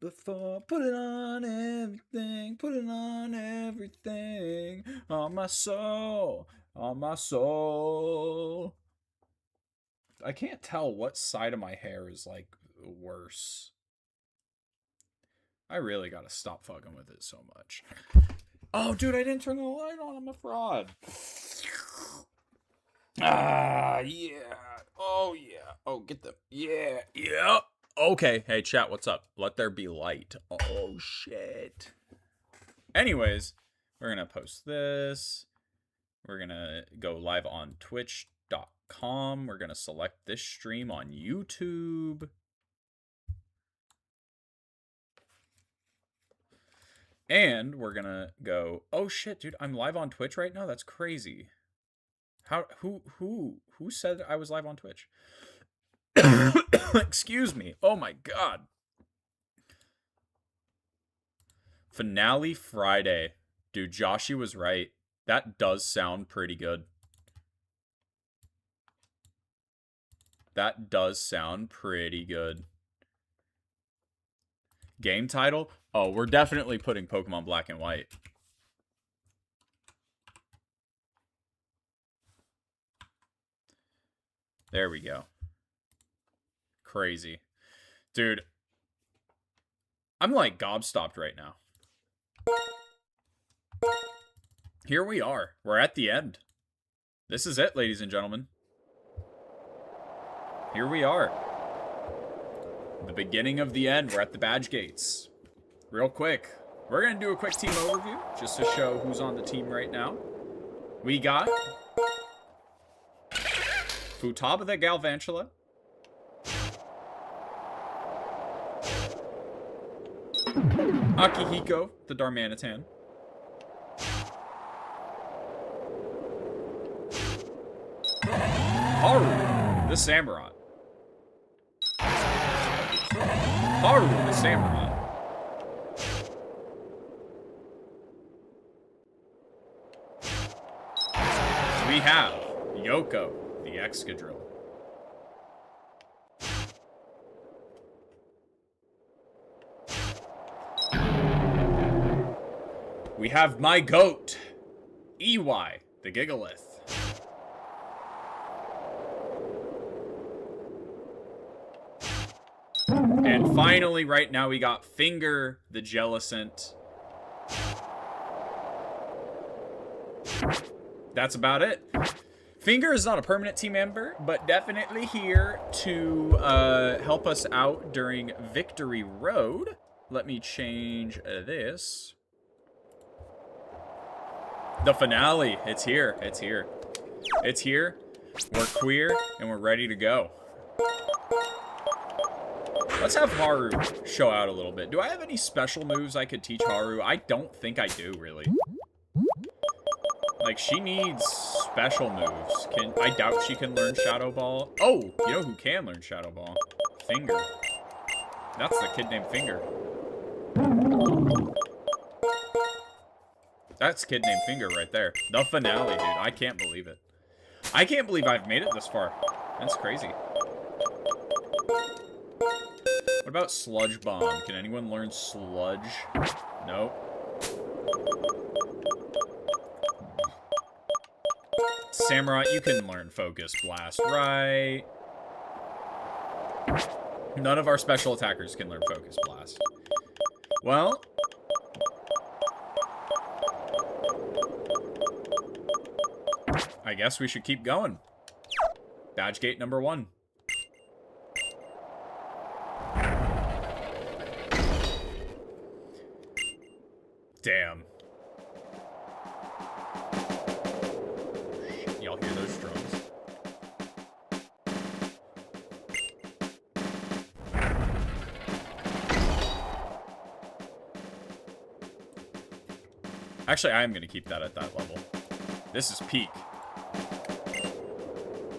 before. Put it on everything. Put it on everything. On my soul. On my soul. I can't tell what side of my hair is, like, worse. I really gotta stop fucking with it so much. Oh, dude, I didn't turn the light on. I'm a fraud. Ah, yeah. Oh, yeah. Oh, get them. Yeah. Yeah. Okay. Hey, chat, what's up? Let there be light. Oh, shit. Anyways, we're going to post this. We're going to go live on twitch.com. We're going to select this stream on YouTube. And we're going to go, oh, shit, dude, I'm live on Twitch right now? That's crazy. Who said I was live on Twitch? Excuse me. Oh my god. Finale Friday. Dude, Joshy was right. That does sound pretty good. That does sound pretty good. Game title? Oh, we're definitely putting Pokemon Black and White. There we go. Crazy. Dude. I'm like gobstopped right now. Here we are. We're at the end. This is it, ladies and gentlemen. Here we are. The beginning of the end. We're at the badge gates. Real quick. We're going to do a quick team overview just to show who's on the team right now. We got Futaba the Galvantula. Akihiko the Darmanitan. Haru the Samurott. Haru the Samurott. We have Yoko the Excadrill. We have my goat, EY the Gigalith. And finally, right now, we got Finger the Jellicent. That's about it. Finger is not a permanent team member, but definitely here to help us out during Victory Road. Let me change this. The finale. It's here. It's here. It's here. We're queer, and we're ready to go. Let's have Haru show out a little bit. Do I have any special moves I could teach Haru? I don't think I do, really. Like, she needs special moves. I doubt she can learn Shadow Ball. Oh, you know who can learn Shadow Ball? Finger. That's the kid named Finger. That's kid named Finger right there. The finale, dude. I can't believe it. I can't believe I've made it this far. That's crazy. What about Sludge Bomb? Can anyone learn Sludge? Nope. Samurai, you can learn Focus Blast, right? None of our special attackers can learn Focus Blast. Well, I guess we should keep going. Badge gate number 1. Damn. Y'all hear those drums? Actually, I am going to keep that at that level. This is peak.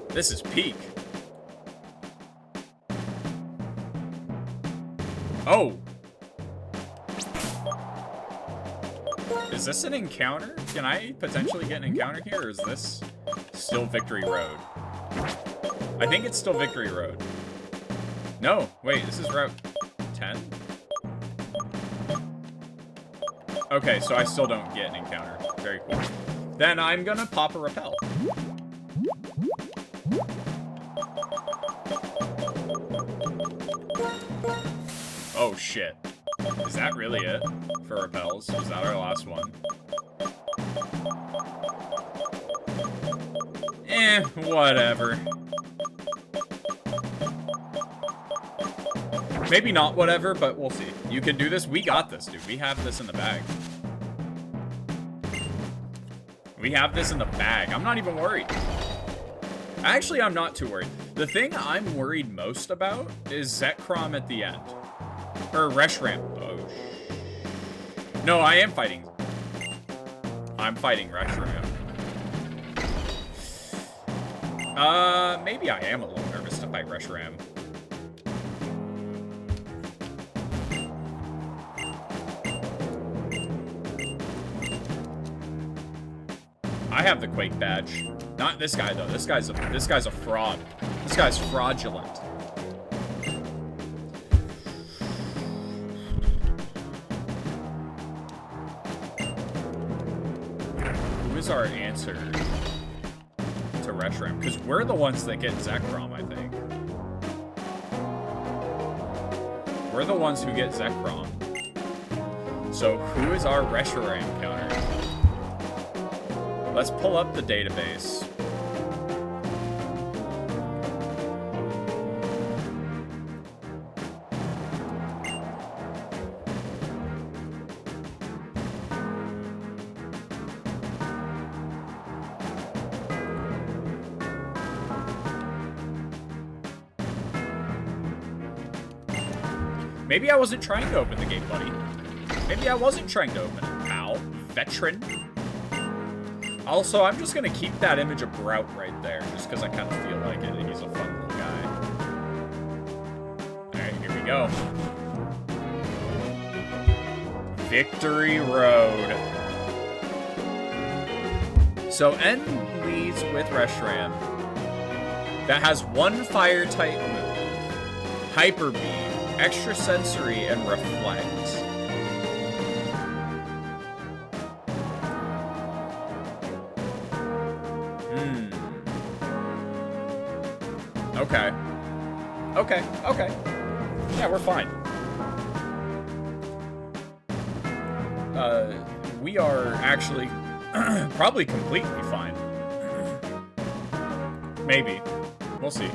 This is peak. Oh! Is this an encounter? Can I potentially get an encounter here, or is this still Victory Road? I think it's still Victory Road. No, wait, this is Route 10? Okay, so I still don't get an encounter. Very cool. Then I'm gonna pop a repel. Oh shit. Is that really it for repels? Is that our last one? Whatever. Maybe not whatever, but we'll see. You can do this. We got this, dude. We have this in the bag. We have this in the bag. I'm not even worried. Actually, I'm not too worried. The thing I'm worried most about is Zekrom at the end. Or Reshiram. Oh, no, I am fighting. I'm fighting Reshiram. Maybe I am a little nervous to fight Reshiram. I have the Quake badge. Not this guy though. This guy's a fraud. This guy's fraudulent. Who is our answer to Reshiram? Because we're the ones that get Zekrom, I think. We're the ones who get Zekrom. So who is our Reshiram counter? Let's pull up the database. Maybe I wasn't trying to open the gate, buddy. Maybe I wasn't trying to open it, pal. Veteran. Also, I'm just going to keep that image of Grout right there, just because I kind of feel like it. He's a fun little guy. Alright, here we go. Victory Road. So, N leads with Reshiram. That has one fire-type move. Hyper Beam, Extrasensory, and Reflect. Okay. Okay, okay. Yeah, we're fine. We are actually probably completely fine. Maybe. We'll see.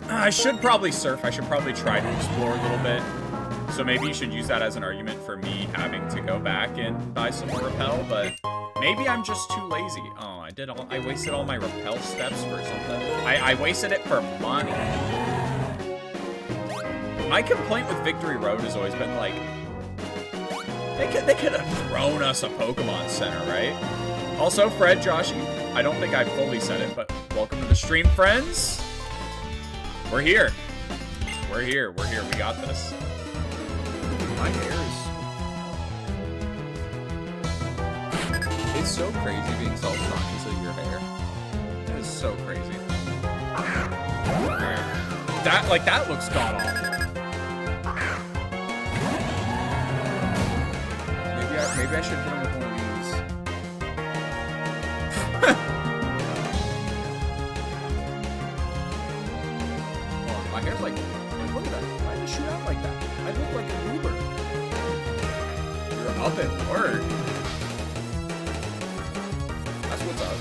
I should probably surf. I should probably try to explore a little bit. So maybe you should use that as an argument for me having to go back and buy some more repel, but maybe I'm just too lazy. Oh, I wasted all my repel steps for something. I wasted it for money. My complaint with Victory Road has always been like, they could have thrown us a Pokemon Center, right? Also, Fred, Joshy, I don't think I fully said it, but welcome to the stream, friends. We're here. We're here. We're here. We got this. My hair is... It's so crazy being self-conscious of your hair. It is so crazy. That looks god-awful. Maybe I should hit him with one of these. Oh, my hair's like, look at that. Why did you shoot out like that? I look like an Uber. You're up at work. That's what's up.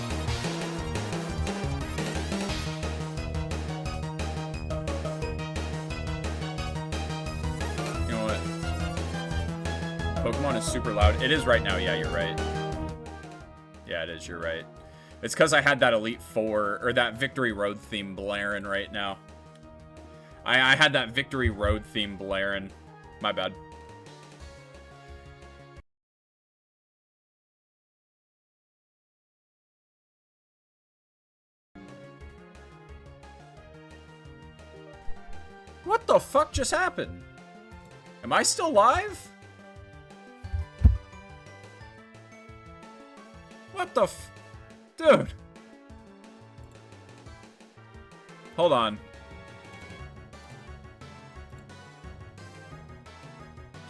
You know what? Pokemon is super loud. It is right now. Yeah, you're right. Yeah, it is. You're right. It's because I had that Elite Four, or that Victory Road theme blaring right now. I had that Victory Road theme blaring. My bad. What the fuck just happened? Am I still live? What the f... Dude. Hold on.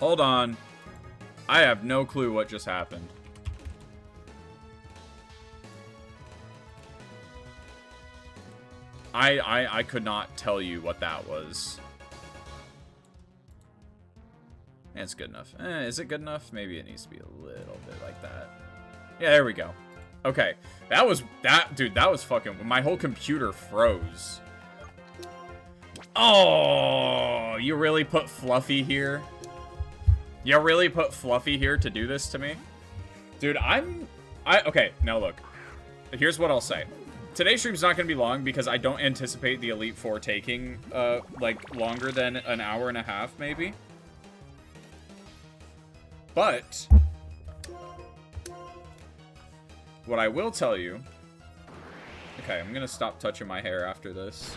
Hold on. I have no clue what just happened. I could not tell you what that was. It's good enough. Is it good enough? Maybe it needs to be a little bit like that. Yeah, there we go. Okay. Dude, that was fucking... My whole computer froze. Oh, you really put Fluffy here? You really put Fluffy here to do this to me? Dude, okay, now look. Here's what I'll say. Today's stream's not going to be long because I don't anticipate the Elite Four taking, like, longer than an hour and a half, maybe. But what I will tell you... Okay, I'm going to stop touching my hair after this.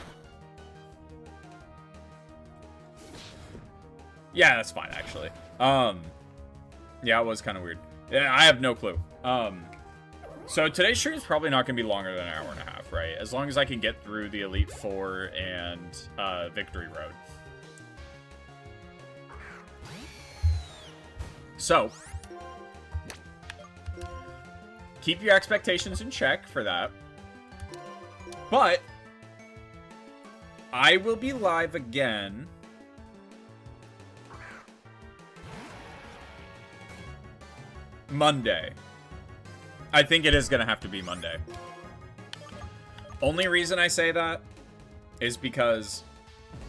Yeah, that's fine, actually. Yeah, it was kind of weird. Yeah, I have no clue. So today's stream is probably not going to be longer than an hour and a half, right? As long as I can get through the Elite Four and Victory Road. So, keep your expectations in check for that. But, I will be live again Monday. I think it is going to have to be Monday. Only reason I say that is because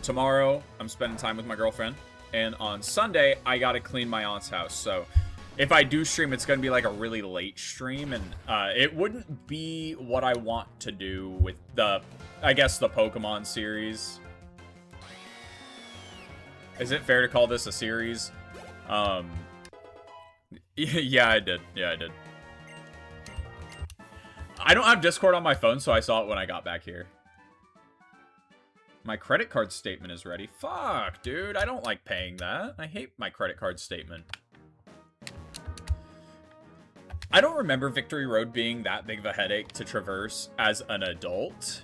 tomorrow I'm spending time with my girlfriend. And on Sunday, I gotta clean my aunt's house. So if I do stream, it's gonna be like a really late stream. And it wouldn't be what I want to do with the, I guess, the Pokemon series. Is it fair to call this a series? Yeah, I did. Yeah, I did. I don't have Discord on my phone, so I saw it when I got back here. My credit card statement is ready. Fuck, dude. I don't like paying that. I hate my credit card statement. I don't remember Victory Road being that big of a headache to traverse as an adult.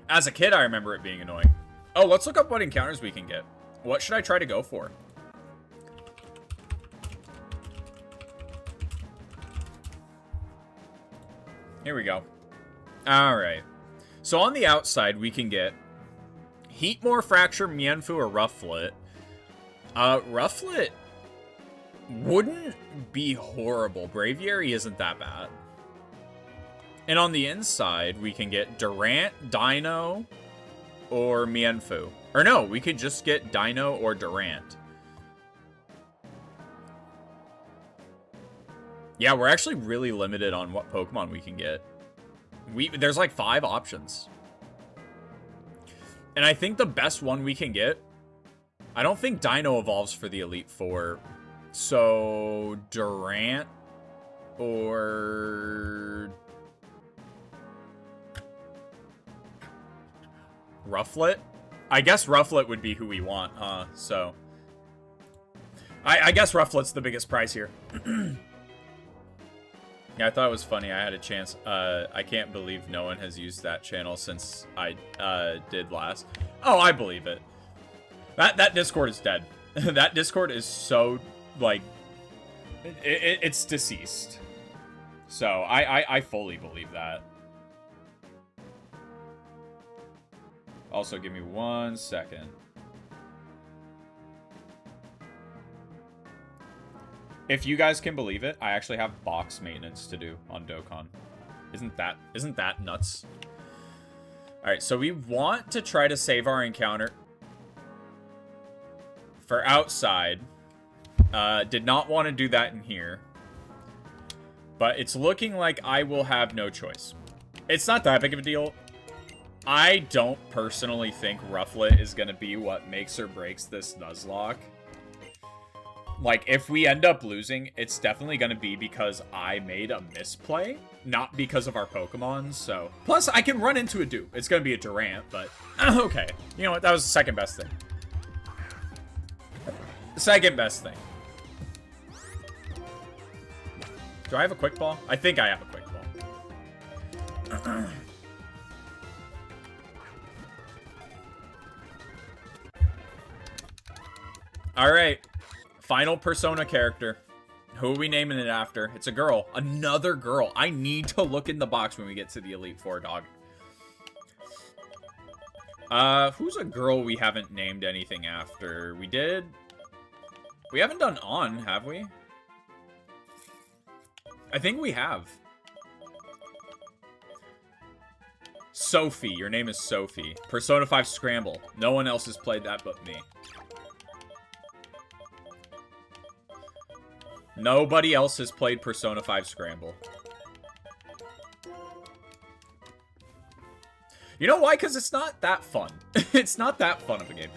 As a kid, I remember it being annoying. Oh, let's look up what encounters we can get. What should I try to go for? Here we go. Alright. So on the outside, we can get Heatmore, Fracture, Mienfoo, or Rufflet. Rufflet wouldn't be horrible. Braviary isn't that bad. And on the inside, we can get Durant, Dino, or Mienfoo. Or no, we could just get Dino or Durant. Yeah, we're actually really limited on what Pokemon we can get. There's like 5 options. And I think the best one we can get... I don't think Dino evolves for the Elite Four. So, Durant or... Rufflet? I guess Rufflet would be who we want, huh? So... I guess Rufflet's the biggest prize here. Yeah, I thought it was funny. I had a chance. I can't believe no one has used that channel since I did last. Oh, I believe it. That Discord is dead. That Discord is so, like, it's deceased. So, I fully believe that. Also, give me 1 second. If you guys can believe it, I actually have box maintenance to do on Dokkan. Isn't that nuts? Alright, so we want to try to save our encounter for outside. Did not want to do that in here. But it's looking like I will have no choice. It's not that big of a deal. I don't personally think Rufflet is going to be what makes or breaks this Nuzlocke. Like, if we end up losing, it's definitely going to be because I made a misplay, not because of our Pokemon, so... Plus, I can run into a dupe. It's going to be a Durant, but... Okay. You know what? That was the second best thing. The second best thing. Do I have a Quick Ball? I think I have a Quick Ball. Alright. Final Persona character. Who are we naming it after? It's a girl. Another girl. I need to look in the box when we get to the Elite Four, dog. Who's a girl we haven't named anything after? We did... We haven't done On, have we? I think we have. Sophie. Your name is Sophie. Persona 5 Scramble. No one else has played that but me. Nobody else has played Persona 5 Scramble. You know why? Because it's not that fun. It's not that fun of a game.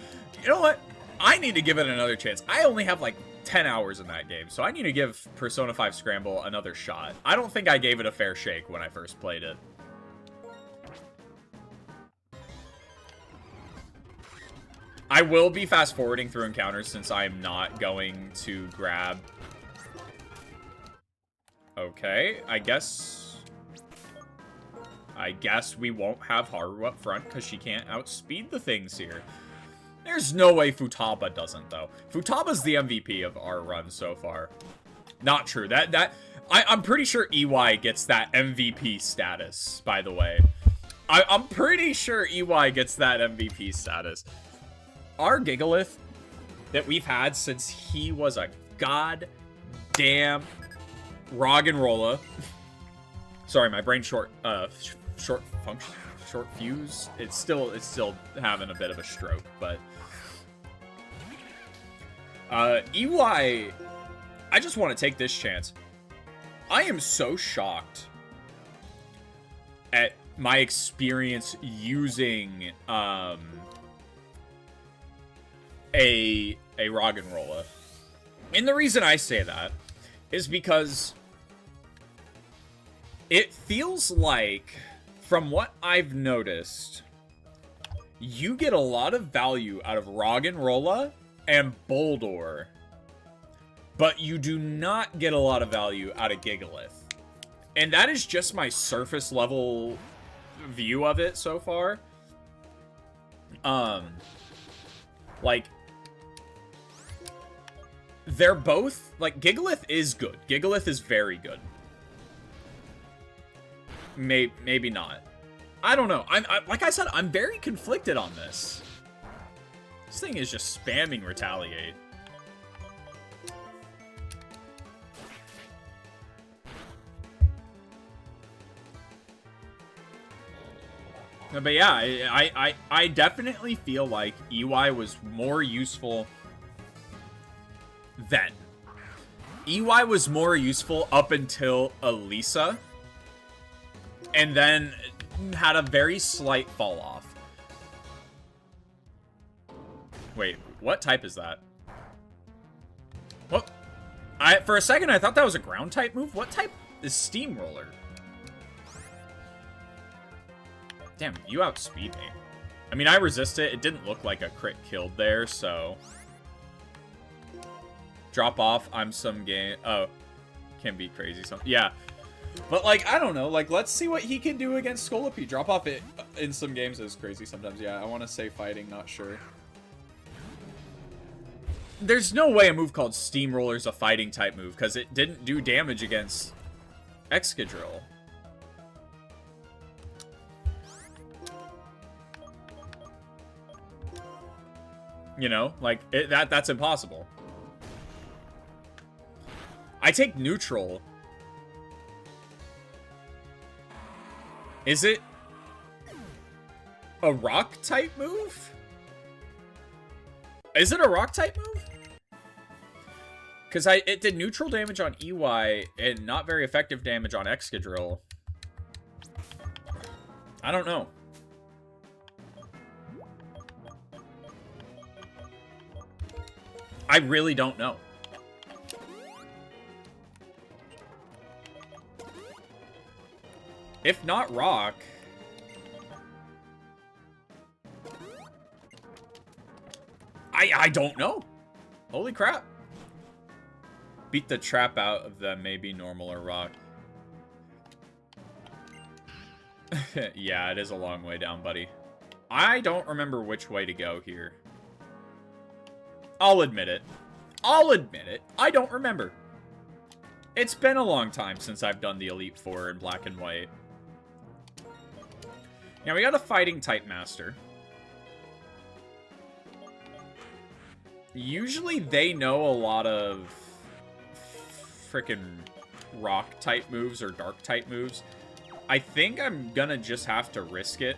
You know what? I need to give it another chance. I only have like 10 hours in that game, so I need to give Persona 5 Scramble another shot. I don't think I gave it a fair shake when I first played it. I will be fast-forwarding through encounters since I am not going to grab... Okay, I guess we won't have Haru up front because she can't outspeed the things here. There's no way Futaba doesn't, though. Futaba's the MVP of our run so far. Not true. I'm pretty sure EY gets that MVP status, by the way. I'm pretty sure EY gets that MVP status. Our Gigalith that we've had since he was a goddamn Roggenrola. Sorry, my brain short fuse. It's still having a bit of a stroke, but EY, I just want to take this chance. I am so shocked at my experience using a Roggenrola. And the reason I say that is because it feels like, from what I've noticed, you get a lot of value out of Roggenrola and Boldor, but you do not get a lot of value out of Gigalith. And that is just my surface level view of it so far. Like, they're both, like, Gigalith is good. Gigalith is very good. Maybe not. I don't know. Like I said, I'm very conflicted on this. This thing is just spamming Retaliate. But yeah, I definitely feel like EY was more useful then. EY was more useful up until Elisa, and then had a very slight fall off. Wait, what type is that? What? For a second, I thought that was a ground type move. What type is Steamroller? Damn, you outspeed me. I mean, I resist it. It didn't look like a crit killed there, so... Drop off, I'm some game... Oh. Can be crazy. Yeah. But, like, I don't know. Like, let's see what he can do against Scolipede. Drop off it in some games is crazy sometimes. Yeah, I want to say fighting, not sure. There's no way a move called Steamroller's a fighting type move, because it didn't do damage against Excadrill. You know, like, that's impossible. I take neutral. Is it a rock type move? Is it a rock type move? Because it did neutral damage on EY and not very effective damage on Excadrill. I don't know. I really don't know. If not rock... I don't know. Holy crap. Beat the trap out of them, maybe normal or rock. Yeah, it is a long way down, buddy. I don't remember which way to go here. I'll admit it. I'll admit it. I don't remember. It's been a long time since I've done the Elite Four in black and white. Now, we got a fighting type master. Usually, they know a lot of frickin' rock type moves or dark type moves. I think I'm gonna just have to risk it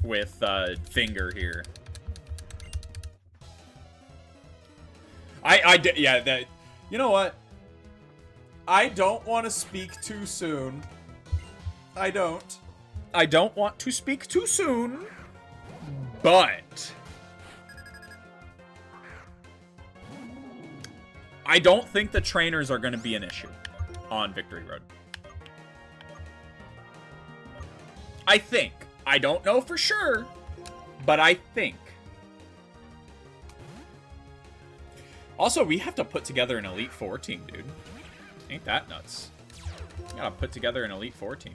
with Finger here. Yeah, that... You know what? I don't want to speak too soon. I don't. I don't want to speak too soon. But... I don't think the trainers are going to be an issue on Victory Road. I think. I don't know for sure, but I think. Also, we have to put together an Elite Four team, dude. Ain't that nuts? We gotta put together an Elite Four team.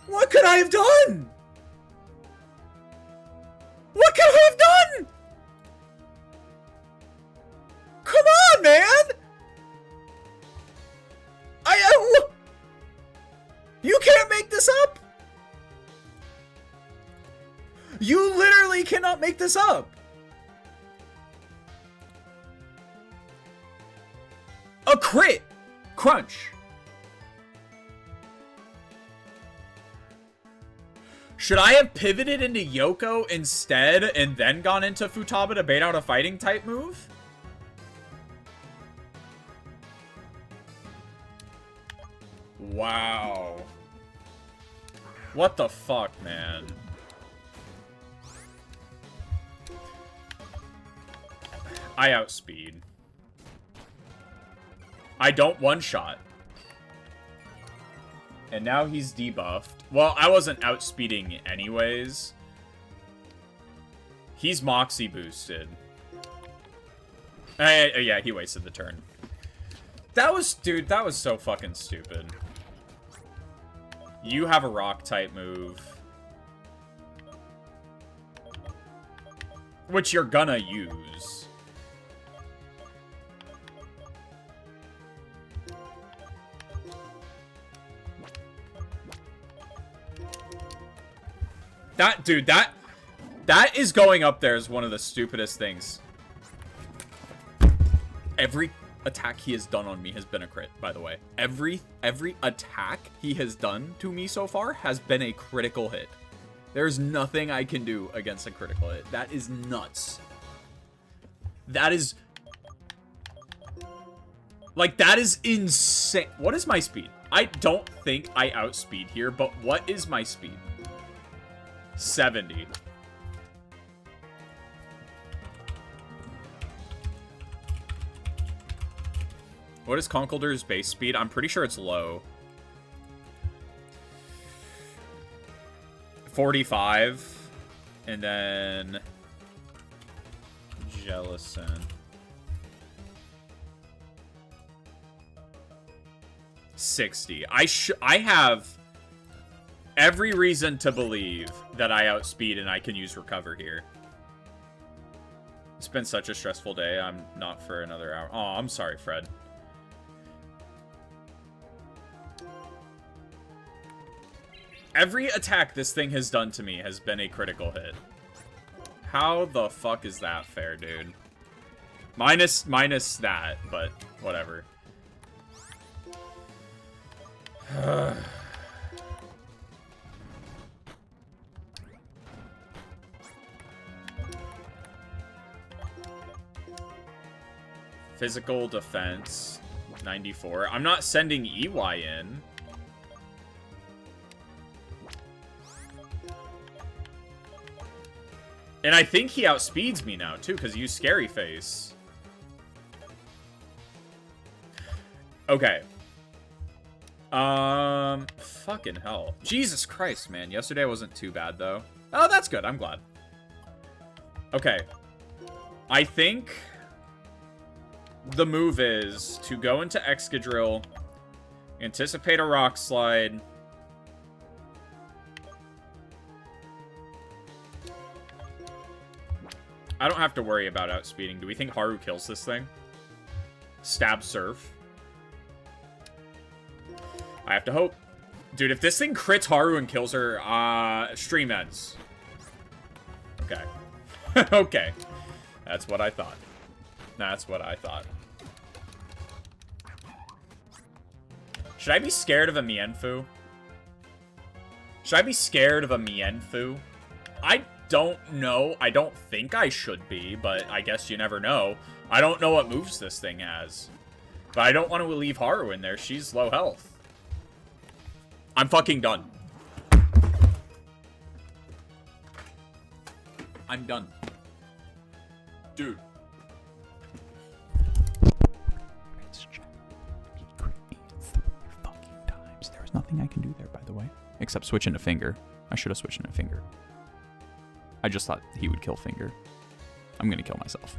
What could I have done? What could I have done? Come on, man! You can't make this up! You literally cannot make this up! A crit! Crunch! Should I have pivoted into Yoko instead and then gone into Futaba to bait out a fighting type move? Wow. What the fuck, man? I outspeed. I don't one-shot. And now he's debuffed. Well, I wasn't outspeeding anyways. He's Moxie boosted. Yeah, he wasted the turn. That was, dude, that was so fucking stupid. You have a rock type move. Which you're gonna use. That, dude, that is going up there as one of the stupidest things. Every attack he has done on me has been a crit, by the way. Every attack he has done to me so far has been a critical hit. There's nothing I can do against a critical hit. That is nuts. That is... Like, that is insane. What is my speed? I don't think I outspeed here, but what is my speed? 70. What is Conkeldur's base speed? I'm pretty sure it's low. 45. And then... Jellison. 60. I have every reason to believe that I outspeed and I can use recover here. It's been such a stressful day. I'm not for another hour. Oh, I'm sorry, Fred. Every attack this thing has done to me has been a critical hit. How the fuck is that fair, dude? Minus that, but whatever. Physical defense, 94. I'm not sending EY in. And I think he outspeeds me now, too, because he used Scary Face. Okay. Fucking hell. Jesus Christ, man. Yesterday wasn't too bad, though. Oh, that's good. I'm glad. Okay. I think the move is to go into Excadrill, anticipate a Rock Slide, I don't have to worry about outspeeding. Do we think Haru kills this thing? Stab Surf. I have to hope. Dude, if this thing crits Haru and kills her, stream ends. Okay. Okay. That's what I thought. That's what I thought. Should I be scared of a Mienfoo? Should I be scared of a Mienfoo? I don't know. I don't think I should be, but I guess you never know. I don't know what moves this thing has. But I don't want to leave Haru in there. She's low health. I'm fucking done. I'm done. Dude. There's nothing I can do there, by the way. Except switch into Finger. I should have switched into Finger. I just thought he would kill Finger. I'm gonna kill myself.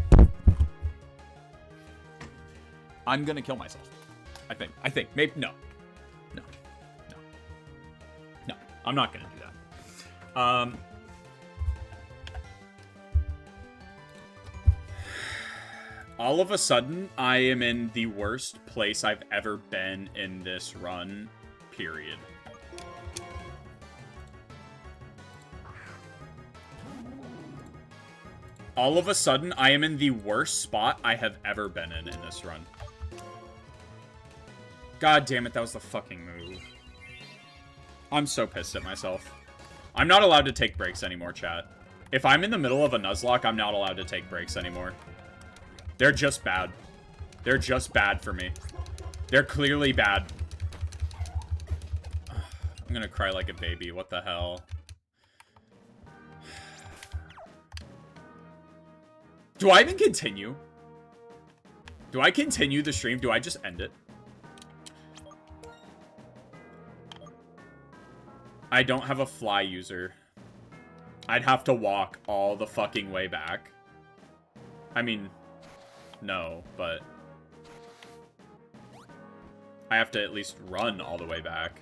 I'm gonna kill myself. I think. Maybe. No. No. No. No. I'm not gonna do that. All of a sudden, I am in the worst place I've ever been in this run, period. All of a sudden, I am in the worst spot I have ever been in this run. God damn it, that was the fucking move. I'm so pissed at myself. I'm not allowed to take breaks anymore, chat. If I'm in the middle of a Nuzlocke, I'm not allowed to take breaks anymore. They're just bad. They're just bad for me. They're clearly bad. I'm gonna cry like a baby. What the hell? Do I even continue? Do I continue the stream? Do I just end it? I don't have a fly user. I'd have to walk all the fucking way back. I mean, no, but I have to at least run all the way back.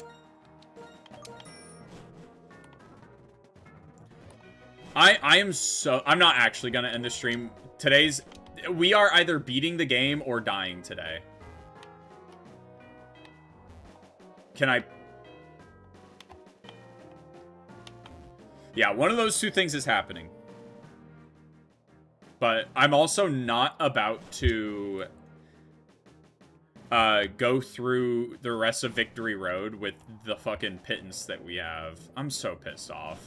I'm not actually gonna end the stream. We are either beating the game or dying today. Can I? Yeah, one of those two things is happening. But I'm also not about to go through the rest of Victory Road with the fucking pittance that we have. I'm so pissed off.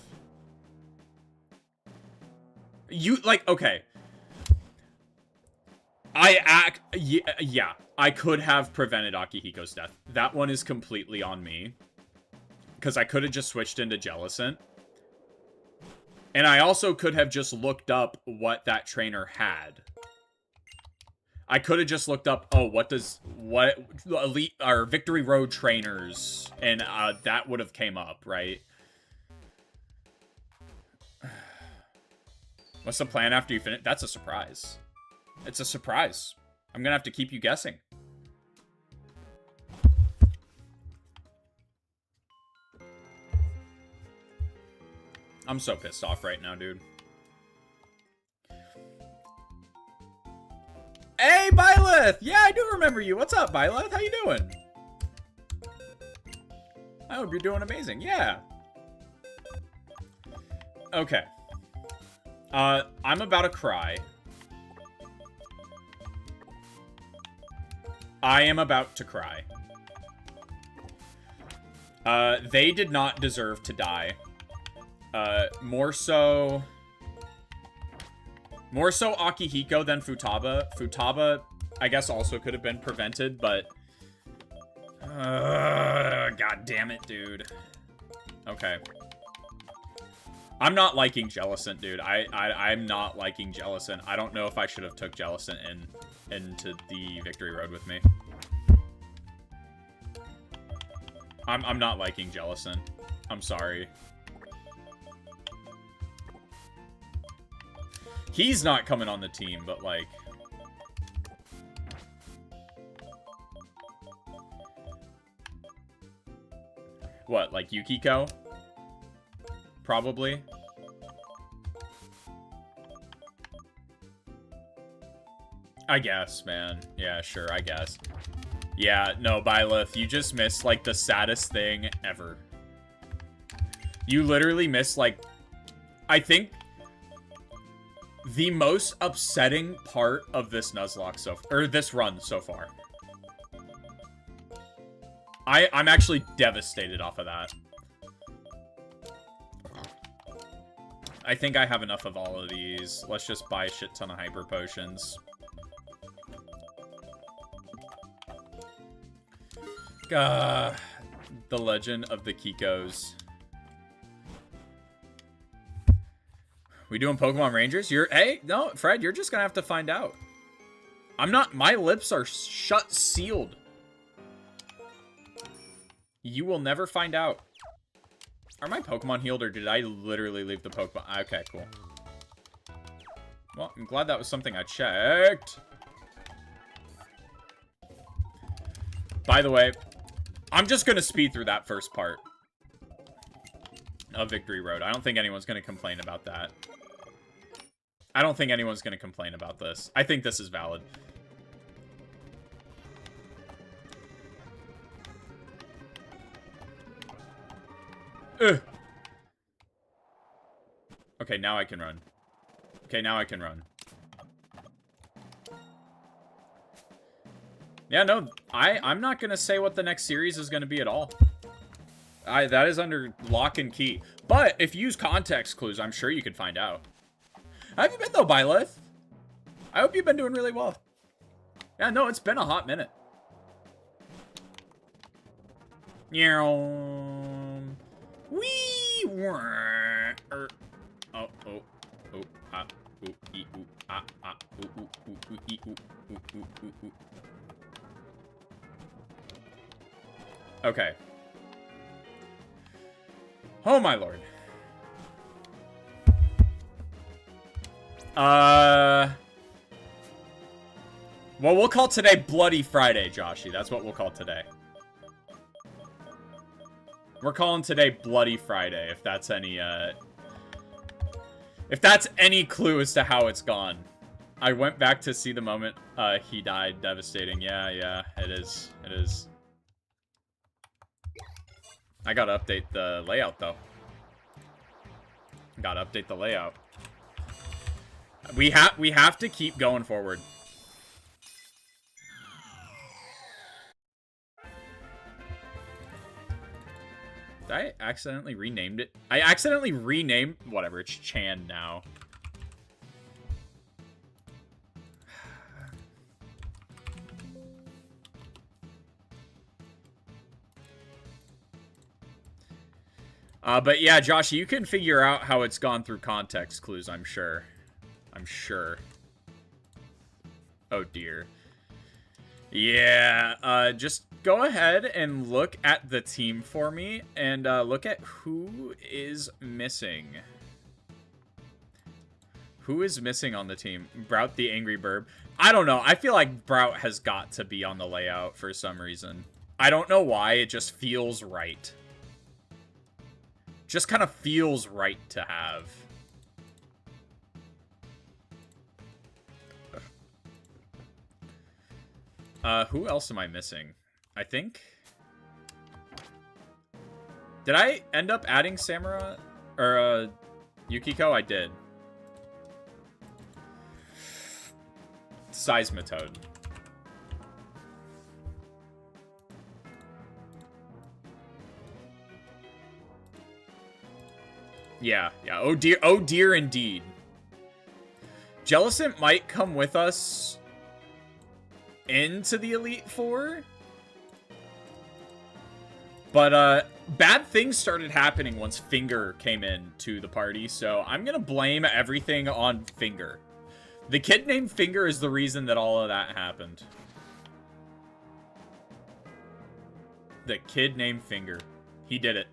Okay. Yeah, I could have prevented Akihiko's death. That one is completely on me. Because I could have just switched into Jellicent. And I also could have just looked up what that trainer had. I could have just looked up, oh, what Elite or Victory Road trainers, and that would have came up, right? What's the plan after you finish? That's a surprise. It's a surprise. I'm gonna have to keep you guessing. I'm so pissed off right now, dude. Hey, Byleth! Yeah, I do remember you. What's up, Byleth? How you doing? I hope you're doing amazing. Yeah. Okay. I'm about to cry. I am about to cry. They did not deserve to die. More so Akihiko than Futaba. Futaba, I guess, also could have been prevented, but god damn it, dude. Okay. I'm not liking Jellicent, dude. I'm not liking Jellicent. I don't know if I should have took Jellicent into the Victory Road with me. I'm not liking Jellicent. I'm sorry. He's not coming on the team, but like... What, like Yukiko? Probably. I guess, man. Yeah, sure, I guess. Yeah, no, Byleth, you just missed, like, the saddest thing ever. You literally missed, like, I think the most upsetting part of this Nuzlocke or this run so far. I'm actually devastated off of that. I think I have enough of all of these. Let's just buy a shit ton of hyper potions. The Legend of the Kikos. We doing Pokemon Rangers? Hey, no, Fred, you're just gonna have to find out. I'm not, my lips are shut sealed. You will never find out. Are my Pokemon healed, or did I literally leave the Pokemon? Okay, cool. Well, I'm glad that was something I checked. By the way, I'm just gonna speed through that first part of Victory Road. I don't think anyone's gonna complain about that. I don't think anyone's gonna complain about this. I think this is valid. Ugh. Okay, now I can run. Okay, now I can run. Yeah, no, I'm not gonna say what the next series is gonna be at all. That is under lock and key. But if you use context clues, I'm sure you can find out. How have you been though, Byleth? I hope you've been doing really well. Yeah, no, it's been a hot minute. Wee! Okay. Oh my lord. Well, we'll call today Bloody Friday, Joshy. That's what we'll call today. We're calling today Bloody Friday, if that's any clue as to how it's gone. I went back to see the moment he died. Devastating. Yeah, it is. It is. I gotta update the layout, though. Gotta update the layout. We have to keep going forward. Did I accidentally renamed it? I accidentally renamed... Whatever, it's Chan now. But yeah, Josh, you can figure out how it's gone through context clues, I'm sure. I'm sure. Oh, dear. Yeah, just go ahead and look at the team for me, and look at who is missing. Who is missing on the team? Brout the Angry Burb. I don't know. I feel like Brout has got to be on the layout for some reason. I don't know why. It just feels right. Just kind of feels right to have. Who else am I missing? I think... Did I end up adding Samura? Or, Yukiko? I did. Seismitoad. Yeah. Oh dear indeed. Jellicent might come with us into the Elite Four. But, bad things started happening once Finger came in to the party, so I'm gonna blame everything on Finger. The kid named Finger is the reason that all of that happened. The kid named Finger. He did it.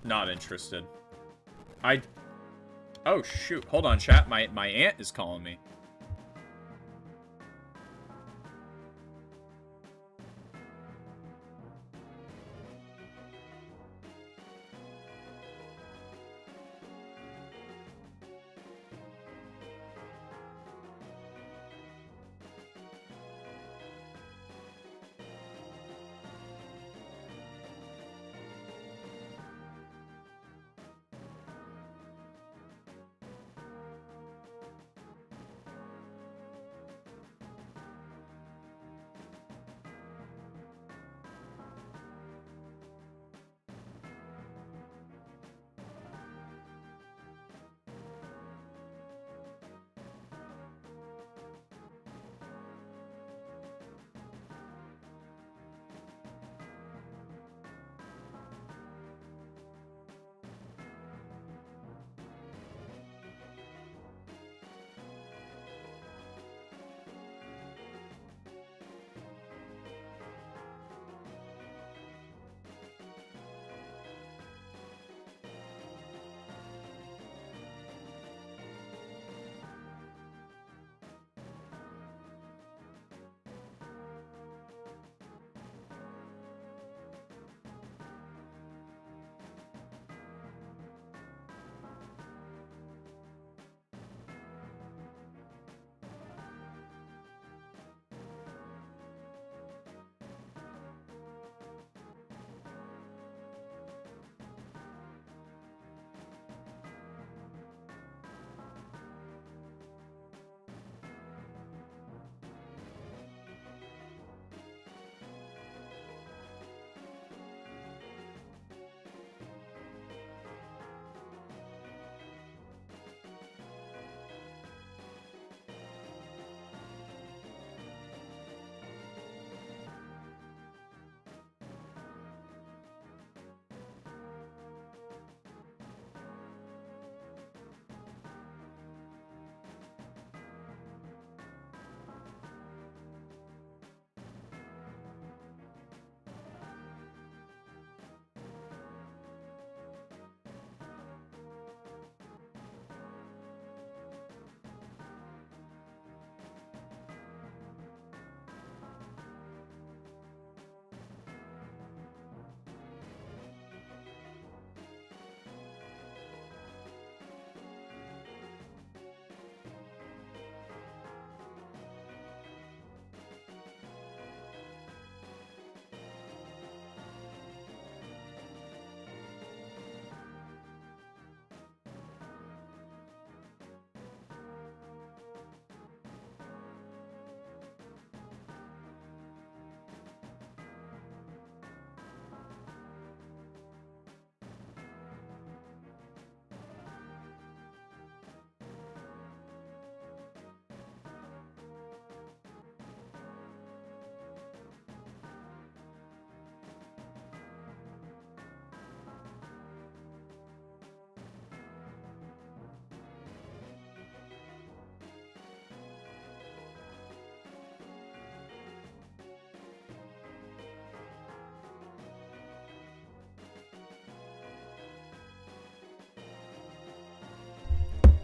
Not interested. Oh, shoot. Hold on, chat. My aunt is calling me.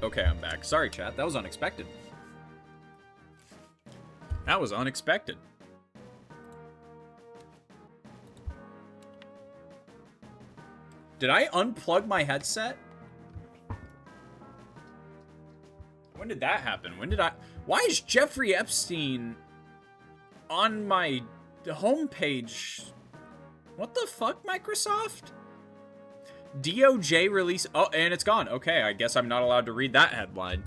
Okay, I'm back. Sorry, chat. That was unexpected. That was unexpected. Did I unplug my headset? When did that happen? When did I... Why is Jeffrey Epstein on my homepage? What the fuck, Microsoft? DOJ release... Oh, and it's gone. Okay, I guess I'm not allowed to read that headline.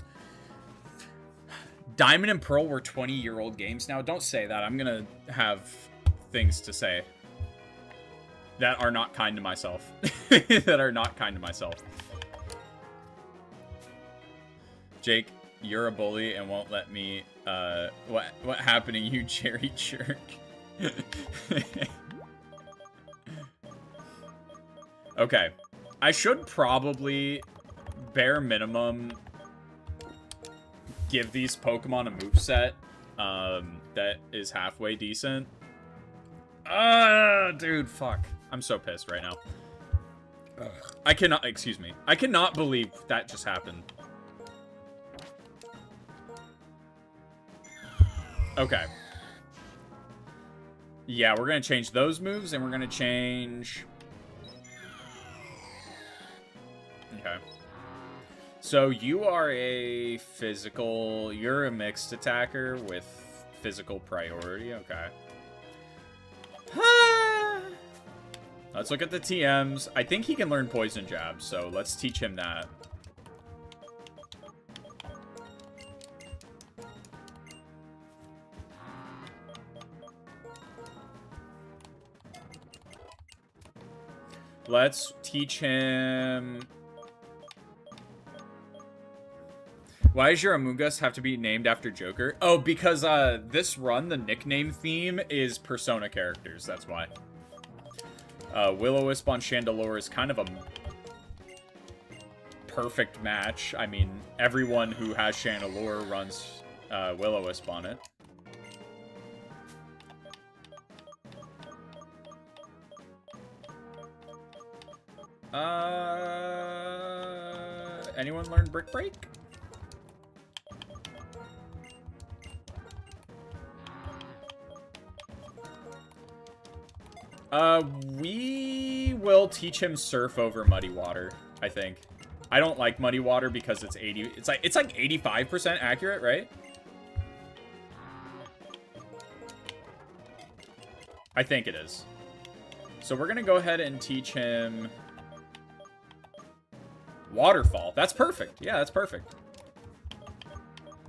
Diamond and Pearl were 20-year-old games now. Don't say that. I'm gonna have things to say that are not kind to myself. That are not kind to myself. Jake, you're a bully and won't let me... What happening, you Jerry jerk? Okay. I should probably, bare minimum, give these Pokemon a moveset that is halfway decent. Dude, fuck. I'm so pissed right now. I cannot, excuse me. I cannot believe that just happened. Okay. Yeah, we're gonna change those moves, and we're gonna change... Okay. So you are a physical... You're a mixed attacker with physical priority. Okay. Let's look at the TMs. I think he can learn Poison Jab, so let's teach him that. Let's teach him... Why does your Among Us have to be named after Joker? Oh, because this run, the nickname theme is Persona characters. That's why. Will-O-Wisp on Chandelure is kind of a perfect match. I mean, everyone who has Chandelure runs Will-O-Wisp on it. Anyone learn Brick Break? We will teach him Surf over Muddy Water, I think. I don't like Muddy Water because it's 80... It's like 85% accurate, right? I think it is. So we're gonna go ahead and teach him... Waterfall. That's perfect. Yeah, that's perfect.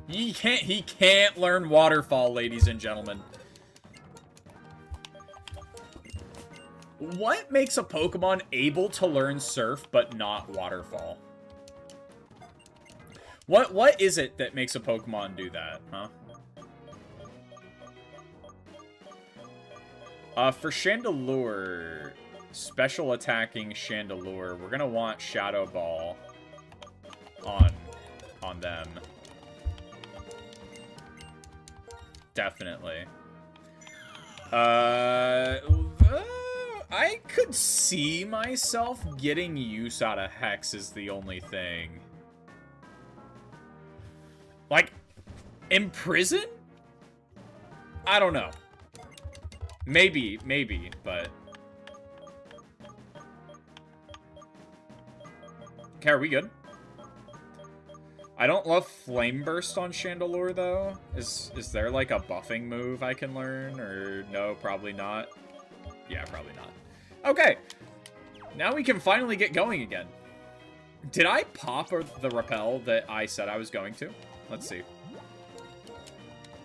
He can't learn Waterfall, ladies and gentlemen. What makes a Pokemon able to learn Surf but not Waterfall? What is it that makes a Pokemon do that, huh? For Chandelure, special attacking Chandelure, we're gonna want Shadow Ball on them. Definitely. I could see myself getting use out of Hex is the only thing. Like, imprison? I don't know. Maybe, but... Okay, are we good? I don't love Flame Burst on Chandelure, though. Is there, like, a buffing move I can learn? Or no, probably not. Yeah, probably not. Okay. Now we can finally get going again. Did I pop the repel that I said I was going to? Let's see.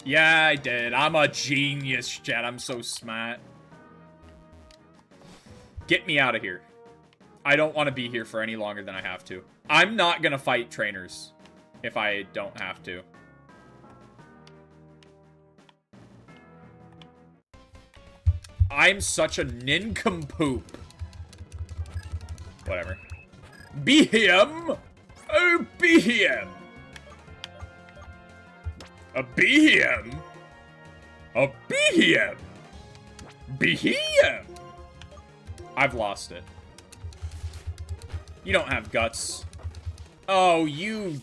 Yeah, I did. I'm a genius, chat. I'm so smart. Get me out of here. I don't want to be here for any longer than I have to. I'm not going to fight trainers if I don't have to. I'm such a nincompoop. Whatever. Be him! Oh, be him! A be him? A be him? Be him? I've lost it. You don't have guts. Oh, you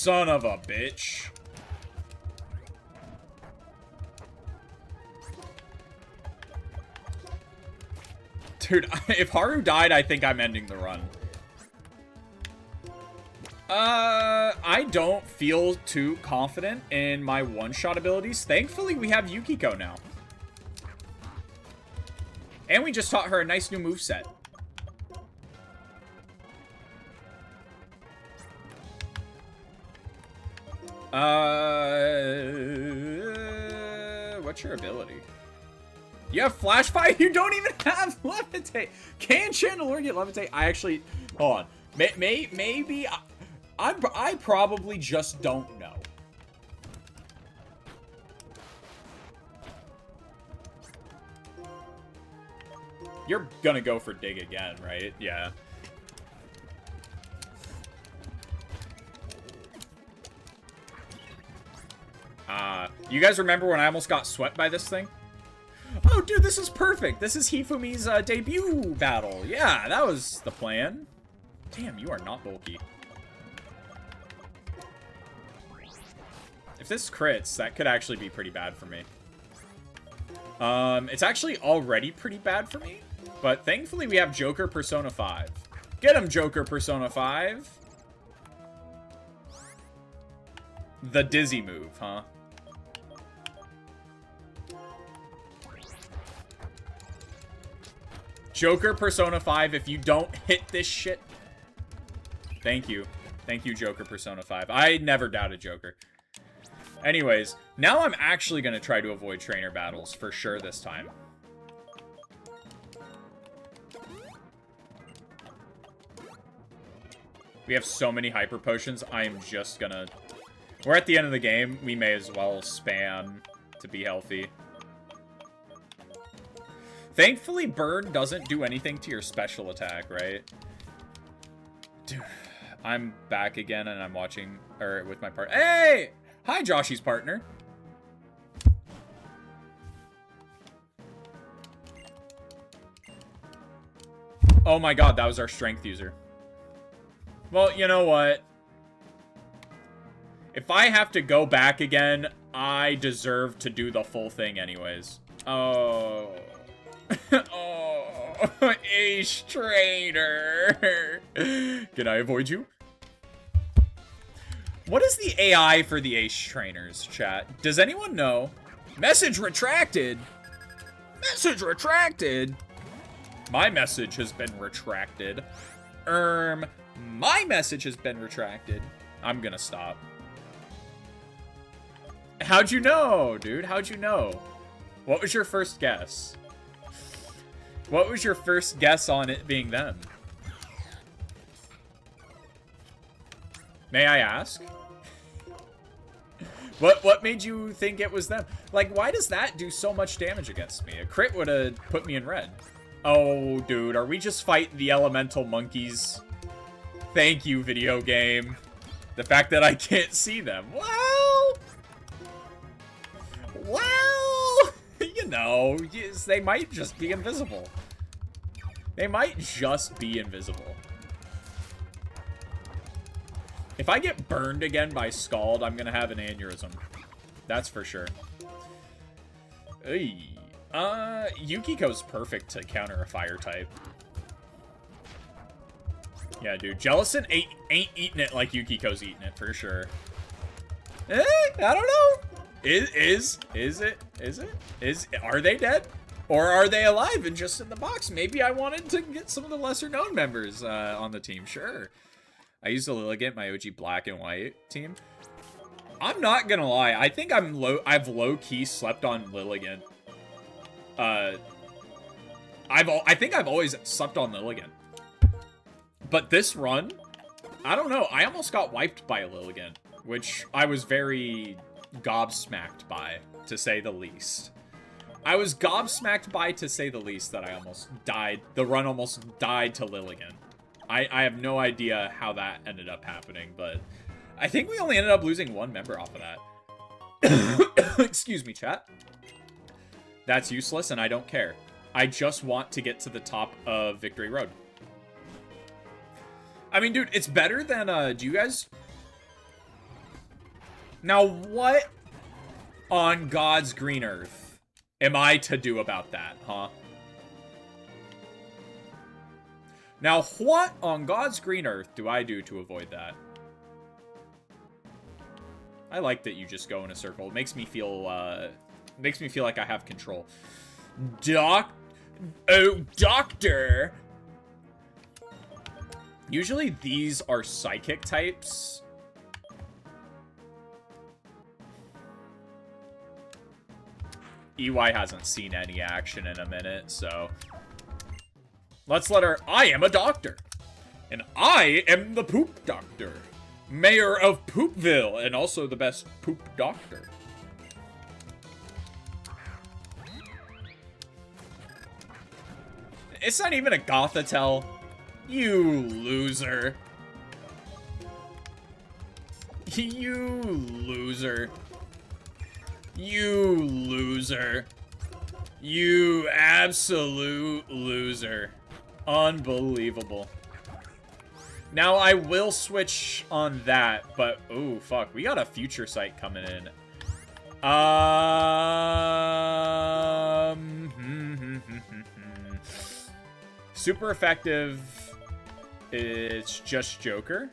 son of a bitch. Dude, if Haru died, I think I'm ending the run. I don't feel too confident in my one-shot abilities. Thankfully, we have Yukiko now. And we just taught her a nice new moveset. What's your ability? You have Flash Fire? You don't even have Levitate. Can Chandelure get Levitate? I actually... Hold on. Maybe... I probably just don't know. You're gonna go for dig again, right? Yeah. You guys remember when I almost got swept by this thing? Oh, dude, this is perfect. This is Hifumi's debut battle. Yeah, that was the plan. Damn, you are not bulky. If this crits, that could actually be pretty bad for me. It's actually already pretty bad for me. But thankfully, we have Joker Persona 5. Get him, Joker Persona 5. The Dizzy move, huh? Joker Persona 5, if you don't hit this shit. Thank you. Thank you, Joker Persona 5. I never doubted Joker. Anyways, now I'm actually going to try to avoid trainer battles for sure this time. We have so many hyper potions, I am just gonna... We're at the end of the game, we may as well spam to be healthy. Thankfully, Burn doesn't do anything to your special attack, right? Dude, I'm back again and I'm watching, or with my partner. Hey! Hi, Joshy's partner. Oh my god, that was our strength user. Well, you know what? If I have to go back again, I deserve to do the full thing anyways. Oh. Oh. Ace Trainer. Can I avoid you? What is the AI for the Ace Trainers, chat? Does anyone know? Message retracted. Message retracted. My message has been retracted. My message has been retracted. I'm gonna stop. How'd you know, dude? How'd you know? What was your first guess? What was your first guess on it being them? May I ask? What made you think it was them? Like, why does that do so much damage against me? A crit would have put me in red. Oh, dude, are we just fighting the elemental monkeys? Thank you, video game. The fact that I can't see them. Well, you know, yes, they might just be invisible. They might just be invisible. If I get burned again by Scald, I'm gonna have an aneurysm. That's for sure. Hey. Yukiko's perfect to counter a fire type. Yeah, dude. Jellison ain't eating it like Yukiko's eating it, for sure. I don't know. Are they dead? Or are they alive and just in the box? Maybe I wanted to get some of the lesser known members on the team. Sure. I used a Lilligant, my OG black and white team. I'm not gonna lie. I think I've low-key slept on Lilligant. I think I've always slept on Lilligant. But this run, I don't know. I almost got wiped by a Lilligant, which I was very gobsmacked by, to say the least. I was gobsmacked by, to say the least, that I almost died. The run almost died to Lilligant. I have no idea how that ended up happening, but I think we only ended up losing one member off of that. Excuse me, chat. That's useless, and I don't care. I just want to get to the top of Victory Road. I mean, dude, it's better than, do you guys... Now, what on God's green earth am I to do about that, huh? Now, what on God's green earth do I do to avoid that? I like that you just go in a circle. It makes me feel like I have control. Doctor! Usually these are psychic types. EY hasn't seen any action in a minute, so... Let's let her... I am a doctor! And I am the poop doctor! Mayor of Poopville, and also the best poop doctor. It's not even a Gothitelle. You loser. You loser. You loser. You absolute loser. Unbelievable. Now, I will switch on that, but... Oh, fuck. We got a future sight coming in. Super effective. It's just Joker.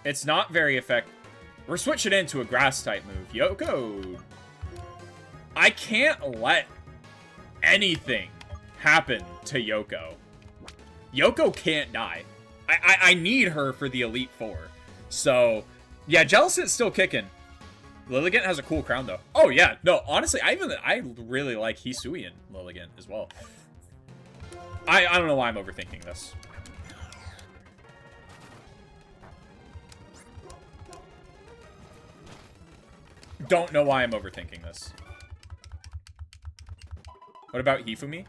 It's not very effective. We're switching into a grass type move. Yoko. I can't let anything happen to Yoko. Yoko can't die. I need her for the Elite Four. So, yeah, Jellicent's still kicking. Lilligant has a cool crown, though. Oh, yeah. No, honestly, I really like Hisui and Lilligant as well. I don't know why I'm overthinking this. Don't know why I'm overthinking this. What about Hifumi?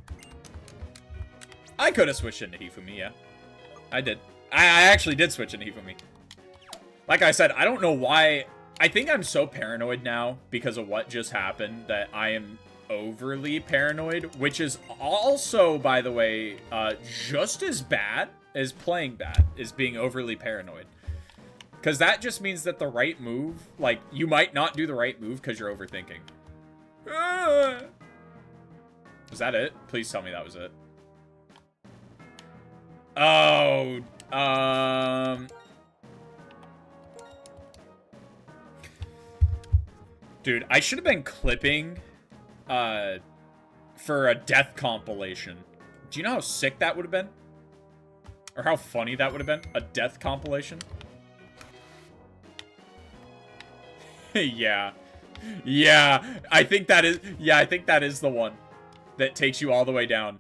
I could have switched into Hifumi, yeah. I did. I actually did switch into Hifumi. Like I said, I don't know why. I think I'm so paranoid now because of what just happened that I am overly paranoid, which is also, by the way, just as bad as playing bad, is being overly paranoid. Because that just means that the right move, like, you might not do the right move because you're overthinking. Was that it? Please tell me that was it. Oh, dude, I should have been clipping, for a death compilation. Do you know how sick that would have been? Or how funny that would have been? A death compilation? Yeah. Yeah, I think that is, yeah, I think that is the one that takes you all the way down.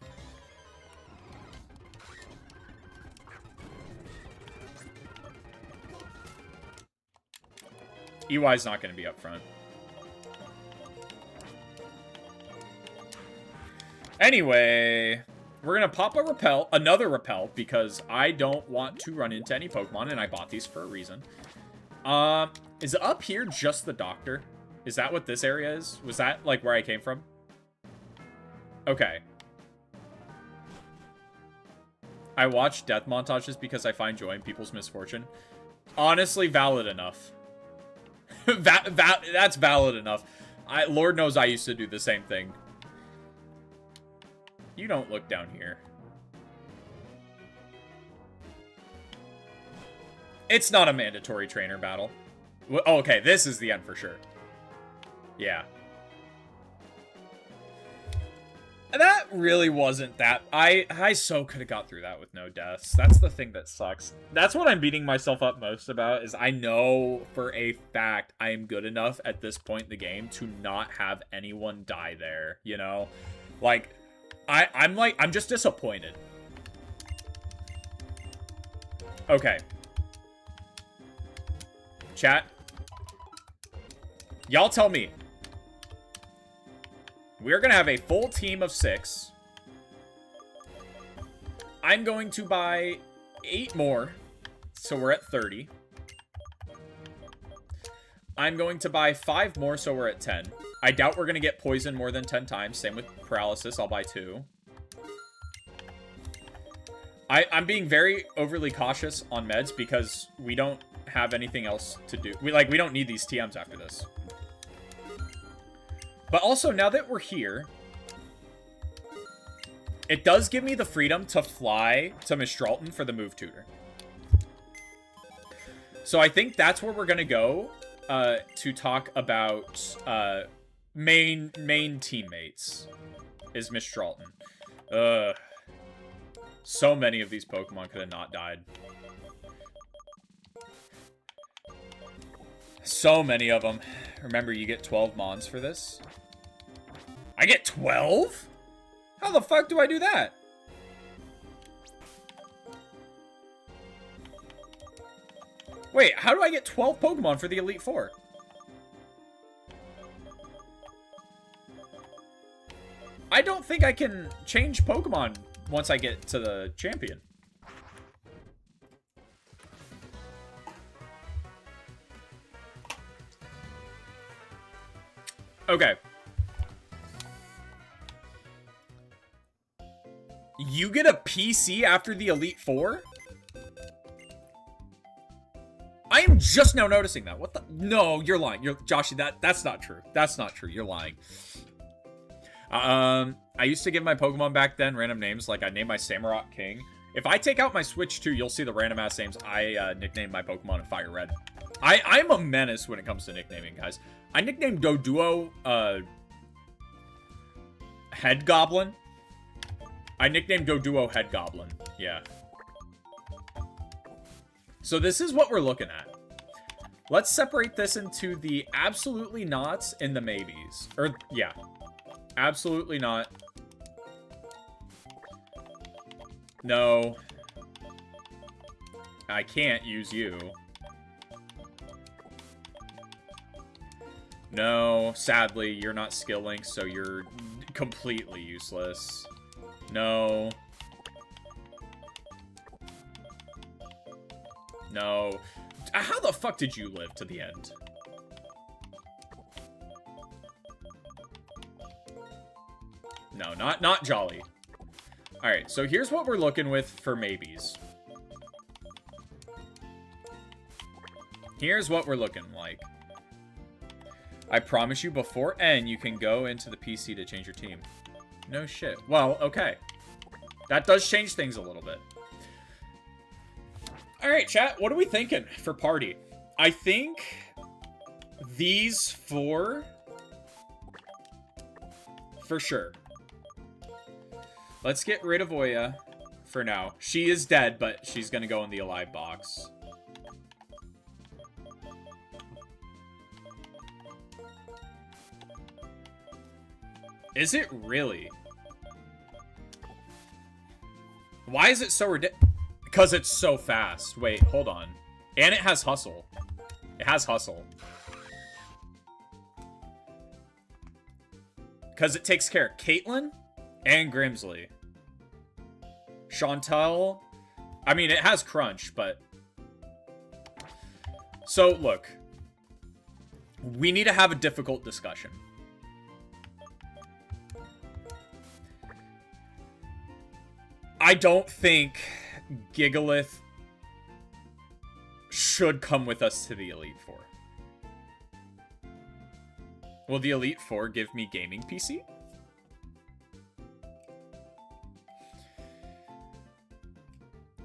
EY's not going to be up front. Anyway, we're going to pop a repel, another repel, because I don't want to run into any Pokemon, and I bought these for a reason. Is up here just the doctor? Is that what this area is? Was that, like, where I came from? Okay. I watch death montages because I find joy in people's misfortune. Honestly, valid enough. That's valid enough. Lord knows I used to do the same thing. You don't look down here. It's not a mandatory trainer battle. Oh, okay, this is the end for sure. Yeah. That really wasn't that... I so could have got through that with no deaths. That's the thing that sucks. That's what I'm beating myself up most about, is I know for a fact I am good enough at this point in the game to not have anyone die there, you know? Like, I'm just disappointed. Okay. Chat. Y'all tell me. We're going to have a full team of 6. I'm going to buy 8 more, so we're at 30. I'm going to buy 5 more, so we're at 10. I doubt we're going to get poisoned more than 10 times. Same with paralysis. I'll buy 2. I'm being very overly cautious on meds because we don't have anything else to do. We don't need these TMs after this. But also, now that we're here, it does give me the freedom to fly to Mistralton for the move tutor. So I think that's where we're going to go to talk about main teammates is Mistralton. So many of these Pokemon could have not died. So many of them. Remember, you get 12 Mons for this. I get 12? How the fuck do I do that? Wait, how do I get 12 Pokemon for the Elite Four? I don't think I can change Pokemon once I get to the champion. Okay. You get a PC after the Elite Four? I am just now noticing that. What the? No, you're lying. Joshy, that's not true. That's not true. You're lying. I used to give my Pokemon back then random names, like I named my Samurott King. If I take out my Switch 2, you'll see the random ass names I nicknamed my Pokemon in Fire Red. I'm a menace when it comes to nicknaming, guys. I nicknamed Doduo Head Goblin. I nicknamed Doduo Head Goblin. Yeah. So this is what we're looking at. Let's separate this into the absolutely nots and the maybes. Or, yeah. Absolutely not. No. I can't use you. No, sadly, you're not skill linked, so you're completely useless. No. No. How the fuck did you live to the end? No, not Jolly. Alright, so here's what we're looking with for maybes. Here's what we're looking like. I promise you, before N, you can go into the PC to change your team. No shit. Well, okay. That does change things a little bit. Alright, chat, what are we thinking for party? I think these four for sure. Let's get rid of Oya for now. She is dead, but she's gonna go in the alive box. Is it really? Why is it so ridiculous? Because it's so fast. Wait, hold on. And it has Hustle. It has Hustle. Because it takes care of Caitlyn and Grimsley. Chantel. I mean, it has Crunch, but... So, look. We need to have a difficult discussion. I don't think Gigalith should come with us to the Elite Four. Will the Elite Four give me gaming PC?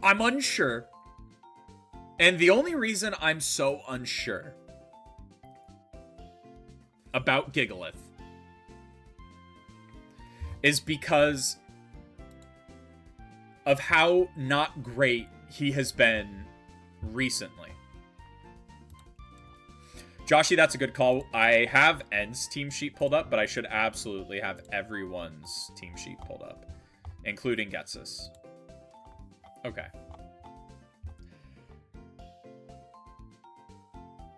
I'm unsure. And the only reason I'm so unsure about Gigalith is because of how not great he has been recently. Joshy, that's a good call. I have N's team sheet pulled up, but I should absolutely have everyone's team sheet pulled up, including Getsus. Okay.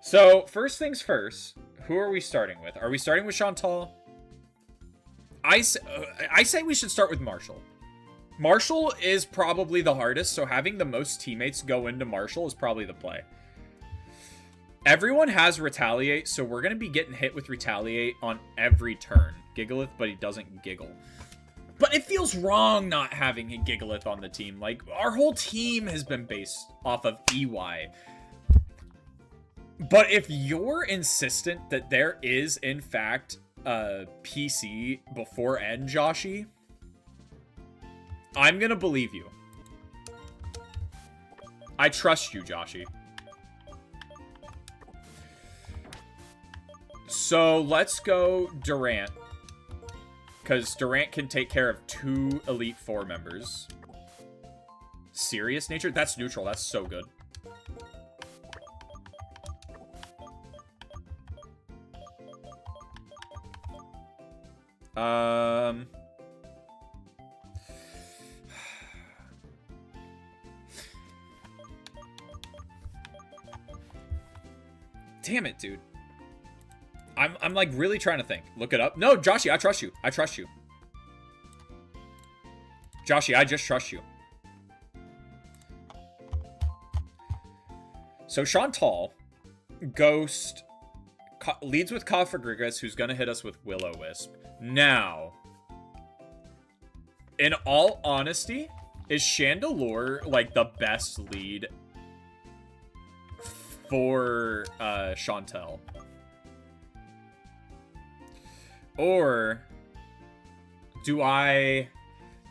So, first things first, who are we starting with? Are we starting with Chantal? I say we should start with Marshall. Marshall is probably the hardest, so having the most teammates go into Marshall is probably the play. Everyone has Retaliate, so we're going to be getting hit with Retaliate on every turn. Gigalith, but he doesn't giggle. But it feels wrong not having a Gigalith on the team. Like, our whole team has been based off of EY. But if you're insistent that there is, in fact, a PC before N, Joshy, I'm gonna believe you. I trust you, Joshy. So, let's go Durant. Because Durant can take care of 2 Elite Four members. Serious nature? That's neutral. That's so good. Damn it, dude. I'm like really trying to think. Look it up. No, Joshy, I trust you. I trust you. Joshy, I just trust you. So Chantal, Ghost, leads with Cofagrigus, who's gonna hit us with Will-O-Wisp. Now, in all honesty, is Chandelure like the best lead for Chantel? Or do I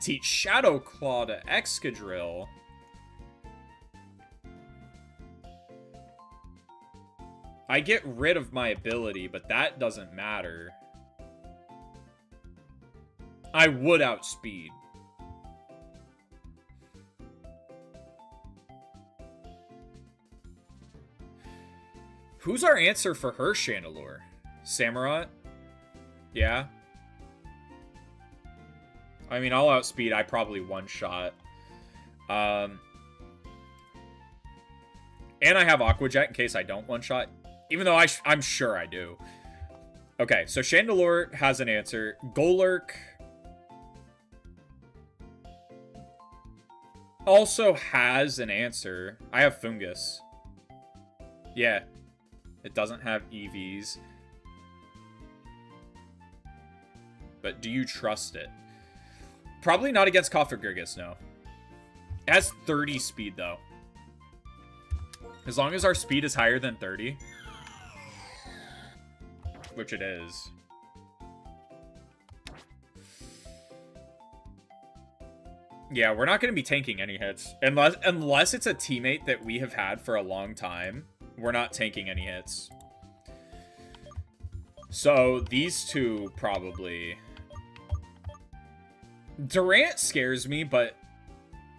teach Shadow Claw to Excadrill? I get rid of my ability, but that doesn't matter. I would outspeed. Who's our answer for her Chandelure? Samurott? Yeah. I mean, I'll outspeed. I probably one-shot. And I have Aqua Jet in case I don't one-shot. Even though I'm sure I do. Okay, so Chandelure has an answer. Golurk also has an answer. I have Fungus. Yeah. It doesn't have EVs. But do you trust it? Probably not against Cofagrigus, no. It has 30 speed, though. As long as our speed is higher than 30. Which it is. Yeah, we're not going to be tanking any hits. Unless it's a teammate that we have had for a long time. We're not tanking any hits. So, these two probably... Durant scares me, but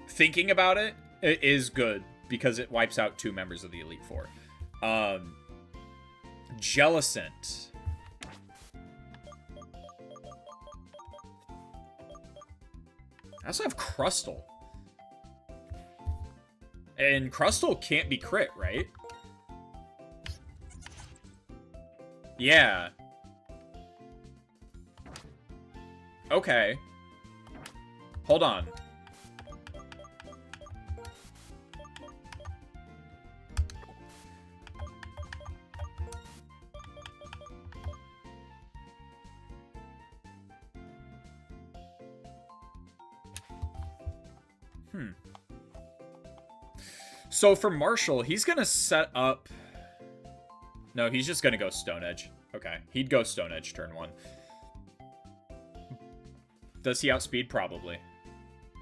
thinking about it, it is good because it wipes out 2 members of the Elite Four. Jellicent. I also have Crustle. And Crustle can't be crit, right? Yeah. Okay. Hold on. So for Marshall, he's gonna set up... No, he's just gonna go Stone Edge. Okay, he'd go Stone Edge turn 1. Does he outspeed? Probably.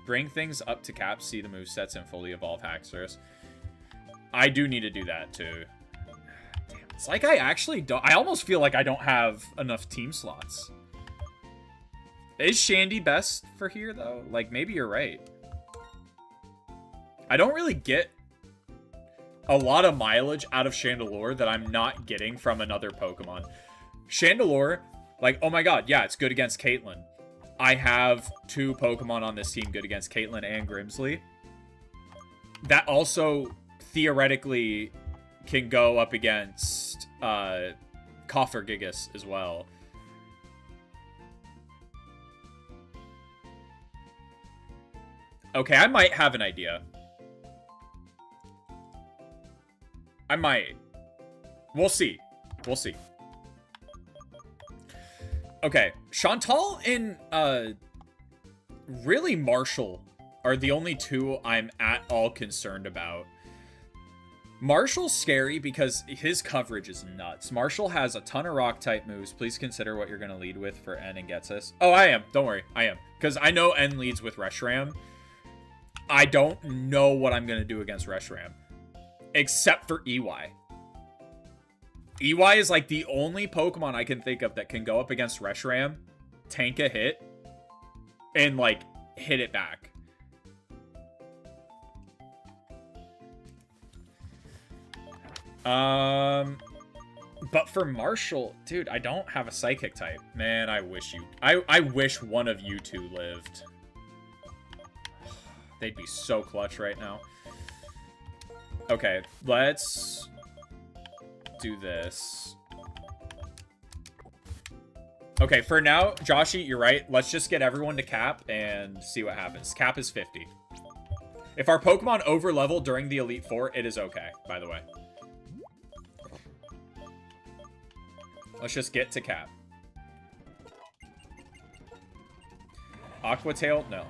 Bring things up to cap, see the movesets, and fully evolve Haxorus. I do need to do that, too. Damn, it's like I actually don't... I almost feel like I don't have enough team slots. Is Shandy best for here, though? Like, maybe you're right. I don't really get a lot of mileage out of Chandelure that I'm not getting from another Pokemon. Chandelure, like, oh my god, yeah, it's good against Caitlyn. I have 2 Pokemon on this team good against Caitlyn and Grimsley. That also, theoretically, can go up against Cofagrigus as well. Okay, I might have an idea. I might. We'll see. We'll see. Okay, Chantal in really Marshall are the only two I'm at all concerned about. Marshall's scary because his coverage is nuts. Marshall has a ton of rock-type moves. Please consider what you're going to lead with for N and Getsus. Oh, I am. Don't worry. I am. Because I know N leads with Reshiram. I don't know what I'm going to do against Reshiram. Except for EY. EY is like the only Pokemon I can think of that can go up against Reshiram, tank a hit, and like hit it back. But for Marshall, dude, I don't have a Psychic type. Man, I wish I wish one of you two lived. They'd be so clutch right now. Okay, let's do this. Okay, for now, Joshy, you're right. Let's just get everyone to cap and see what happens. Cap is 50. If our Pokemon over-level during the Elite Four, it is okay, by the way. Let's just get to cap. Aqua Tail? No.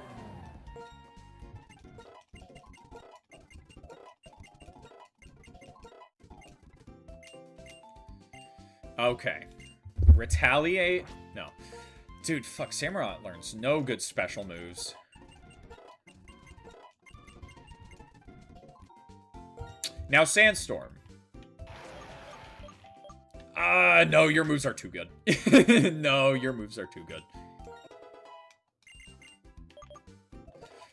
Okay. Retaliate? No. Dude, fuck. Samurott learns no good special moves. Now Sandstorm. No, your moves are too good. No, your moves are too good.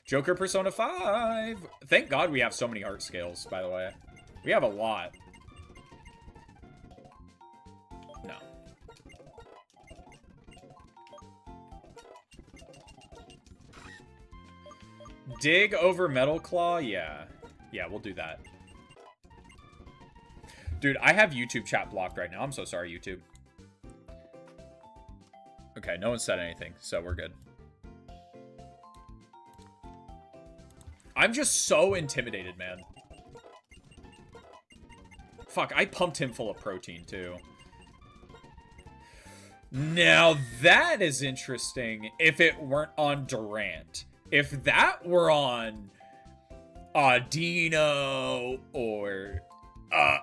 Joker Persona 5. Thank God we have so many art scales, by the way. We have a lot. No. Dig over Metal Claw? Yeah. Yeah, we'll do that. Dude, I have YouTube chat blocked right now. I'm so sorry, YouTube. Okay, no one said anything, so we're good. I'm just so intimidated, man. Fuck, I pumped him full of protein, too. Now, that is interesting if it weren't on Durant. If that were on Dino or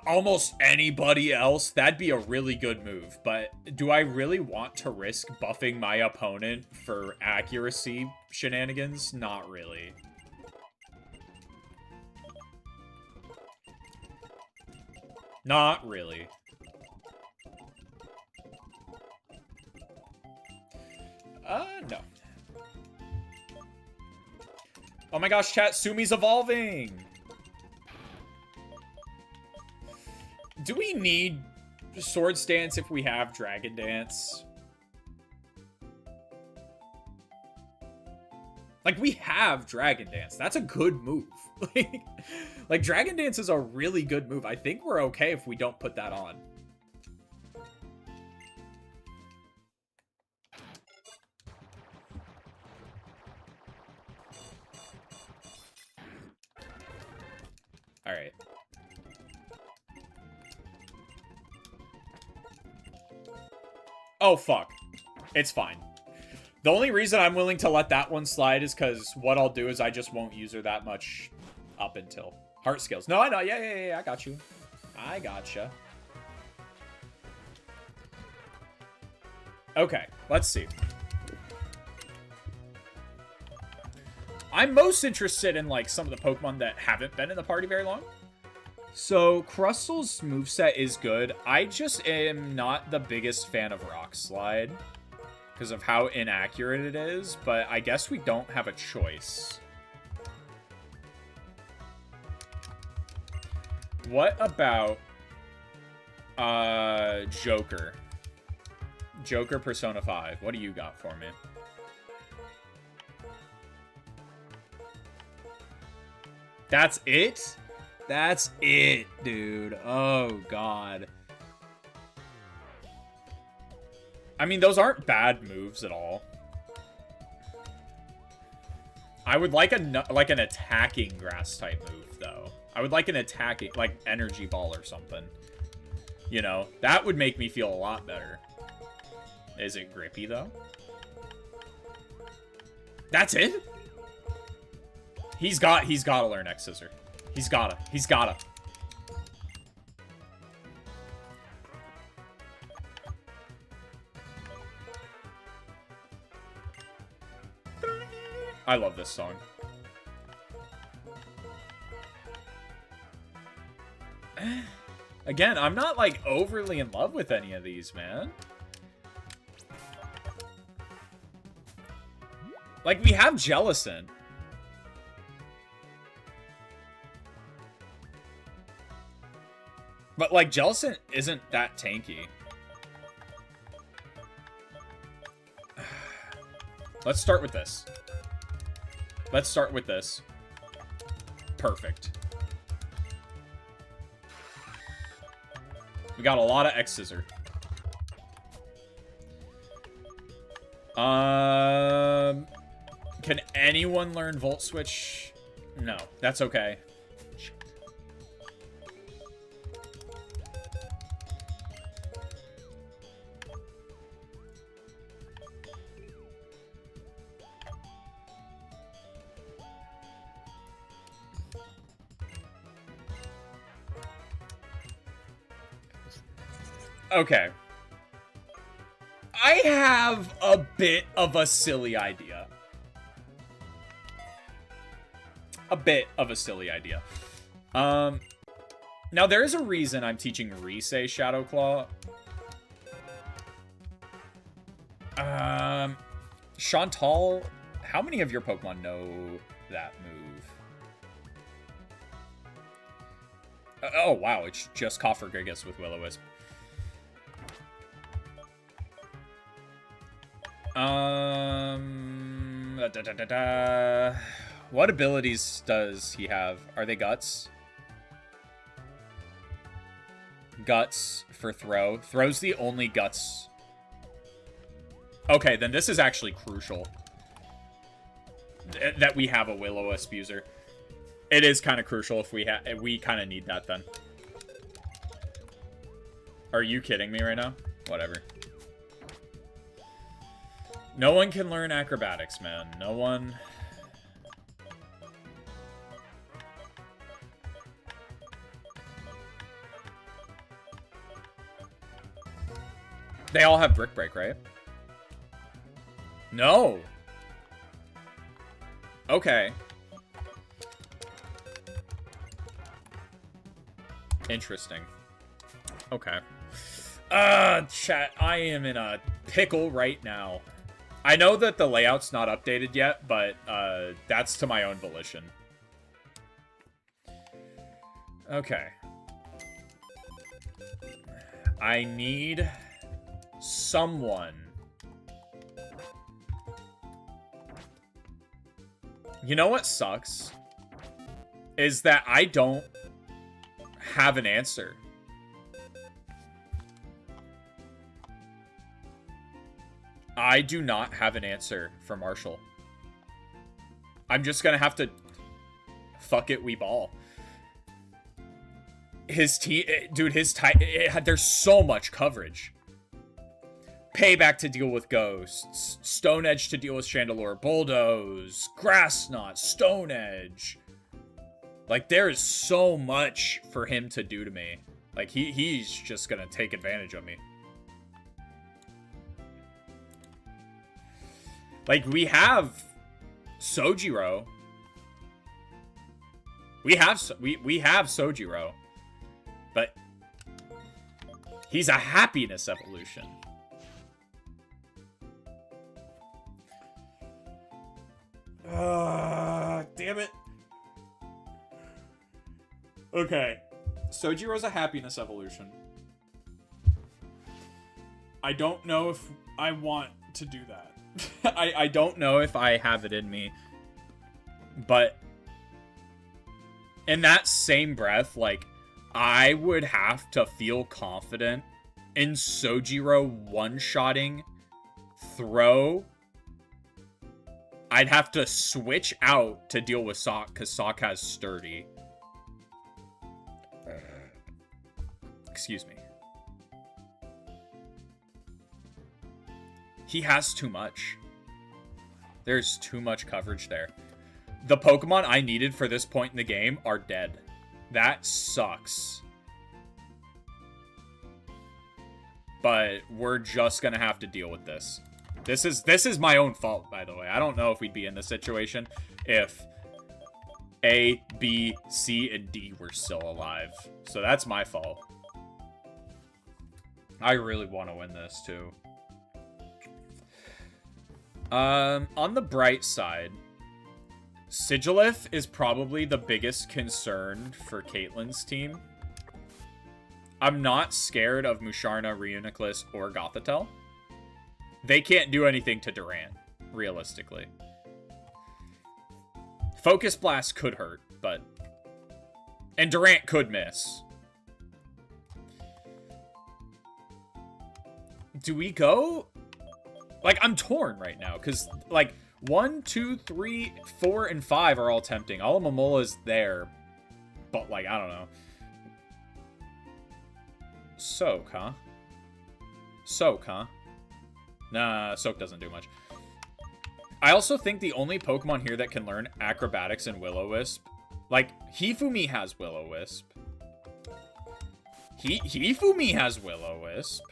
almost anybody else, that'd be a really good move. But do I really want to risk buffing my opponent for accuracy shenanigans? Not really. Not really. No. Oh my gosh, chat, Sumi's evolving! Do we need Swords Dance if we have Dragon Dance? Like, we have Dragon Dance. That's a good move. Like, Dragon Dance is a really good move. I think we're okay if we don't put that on. Alright. Oh, fuck. It's fine. The only reason I'm willing to let that one slide is because what I'll do is I just won't use her that much up until Heart Skills. No, I know. Yeah, I got you. I gotcha. Okay, let's see. I'm most interested in, like, some of the Pokemon that haven't been in the party very long. So, Crustal's moveset is good. I just am not the biggest fan of Rock Slide because of how inaccurate it is, but I guess we don't have a choice. What about Joker? Joker Persona 5. What do you got for me? That's it? That's it, dude. Oh, God. I mean, those aren't bad moves at all. I would like an attacking grass type move, though. I would like an attacking, like, energy ball or something. You know, that would make me feel a lot better. Is it grippy, though? That's it? He's gotta learn X Scissor. He's gotta. I love this song. Again, I'm not, like, overly in love with any of these, man. Like, we have Jellison. But, like, Jellison isn't that tanky. Let's start with this. Perfect. We got a lot of X Scissor. Can anyone learn Volt Switch? No, that's okay. Shit. Okay. I have a bit of a silly idea. Now there's a reason I'm teaching Risei Shadow Claw. Chantal, how many of your Pokemon know that move? Oh wow, it's just Coffergigas with Will-O-Wisp. What abilities does he have? Are they Guts? Guts for Throw. Throw's the only Guts. Okay, then this is actually crucial. That we have a Will-O-Wisp user. It is kind of crucial if we kind of need that then. Are you kidding me right now? Whatever. No one can learn acrobatics, man. No one. They all have Brick Break, right? No. Okay. Interesting. Okay. Chat, I am in a pickle right now. I know that the layout's not updated yet, but that's to my own volition. Okay. I need someone. You know what sucks? Is that I don't have an answer. I do not have an answer for Marshall. I'm just gonna have to fuck it, we ball. His team, dude, there's so much coverage. Payback to deal with Ghosts, Stone Edge to deal with Chandelure, Bulldoze, Grass Knot, Stone Edge. Like, there is so much for him to do to me. Like, he's just gonna take advantage of me. Like, we have Sojiro. We have Sojiro. But he's a happiness evolution. Damn it. Okay. Sojiro's a happiness evolution. I don't know if I want to do that. I don't know if I have it in me. But in that same breath, like, I would have to feel confident in Sojiro one-shotting Throw. I'd have to switch out to deal with Sok, because Sok has Sturdy. Excuse me. He has too much. There's too much coverage there. The Pokemon I needed for this point in the game are dead. That sucks. But we're just gonna have to deal with this. This is my own fault, by the way. I don't know if we'd be in this situation if A, B, C, and D were still alive. So that's my fault. I really want to win this, too. On the bright side, Sigilith is probably the biggest concern for Caitlyn's team. I'm not scared of Musharna, Reuniclus, or Gothitelle. They can't do anything to Durant, realistically. Focus Blast could hurt, but... And Durant could miss. Do we go? Like, I'm torn right now, because, like, 1, 2, 3, 4, and 5 are all tempting. Alamomola's there, but, like, I don't know. Soak, huh? Soak, huh? Nah, Soak doesn't do much. I also think the only Pokemon here that can learn Acrobatics and Will-O-Wisp... Like, Hifumi has Will-O-Wisp. Hifumi has Will-O-Wisp.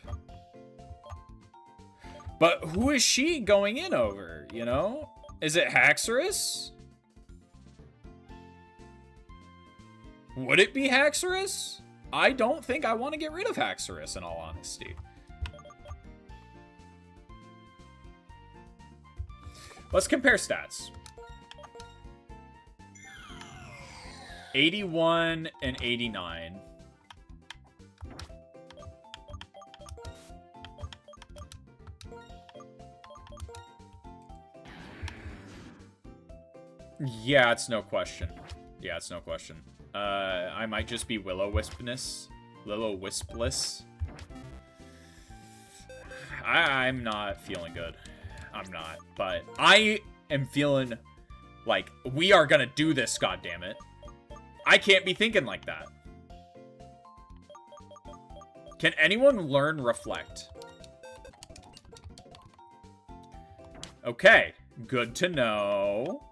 But who is she going in over, you know? Is it Haxorus? Would it be Haxorus? I don't think I want to get rid of Haxorus, in all honesty. Let's compare stats. 81 and 89. Yeah, it's no question. Yeah, it's no question. I might just be Will-O-Wispless. I'm not feeling good. I'm not. But I am feeling like we are gonna do this, goddammit. I can't be thinking like that. Can anyone learn Reflect? Okay, good to know.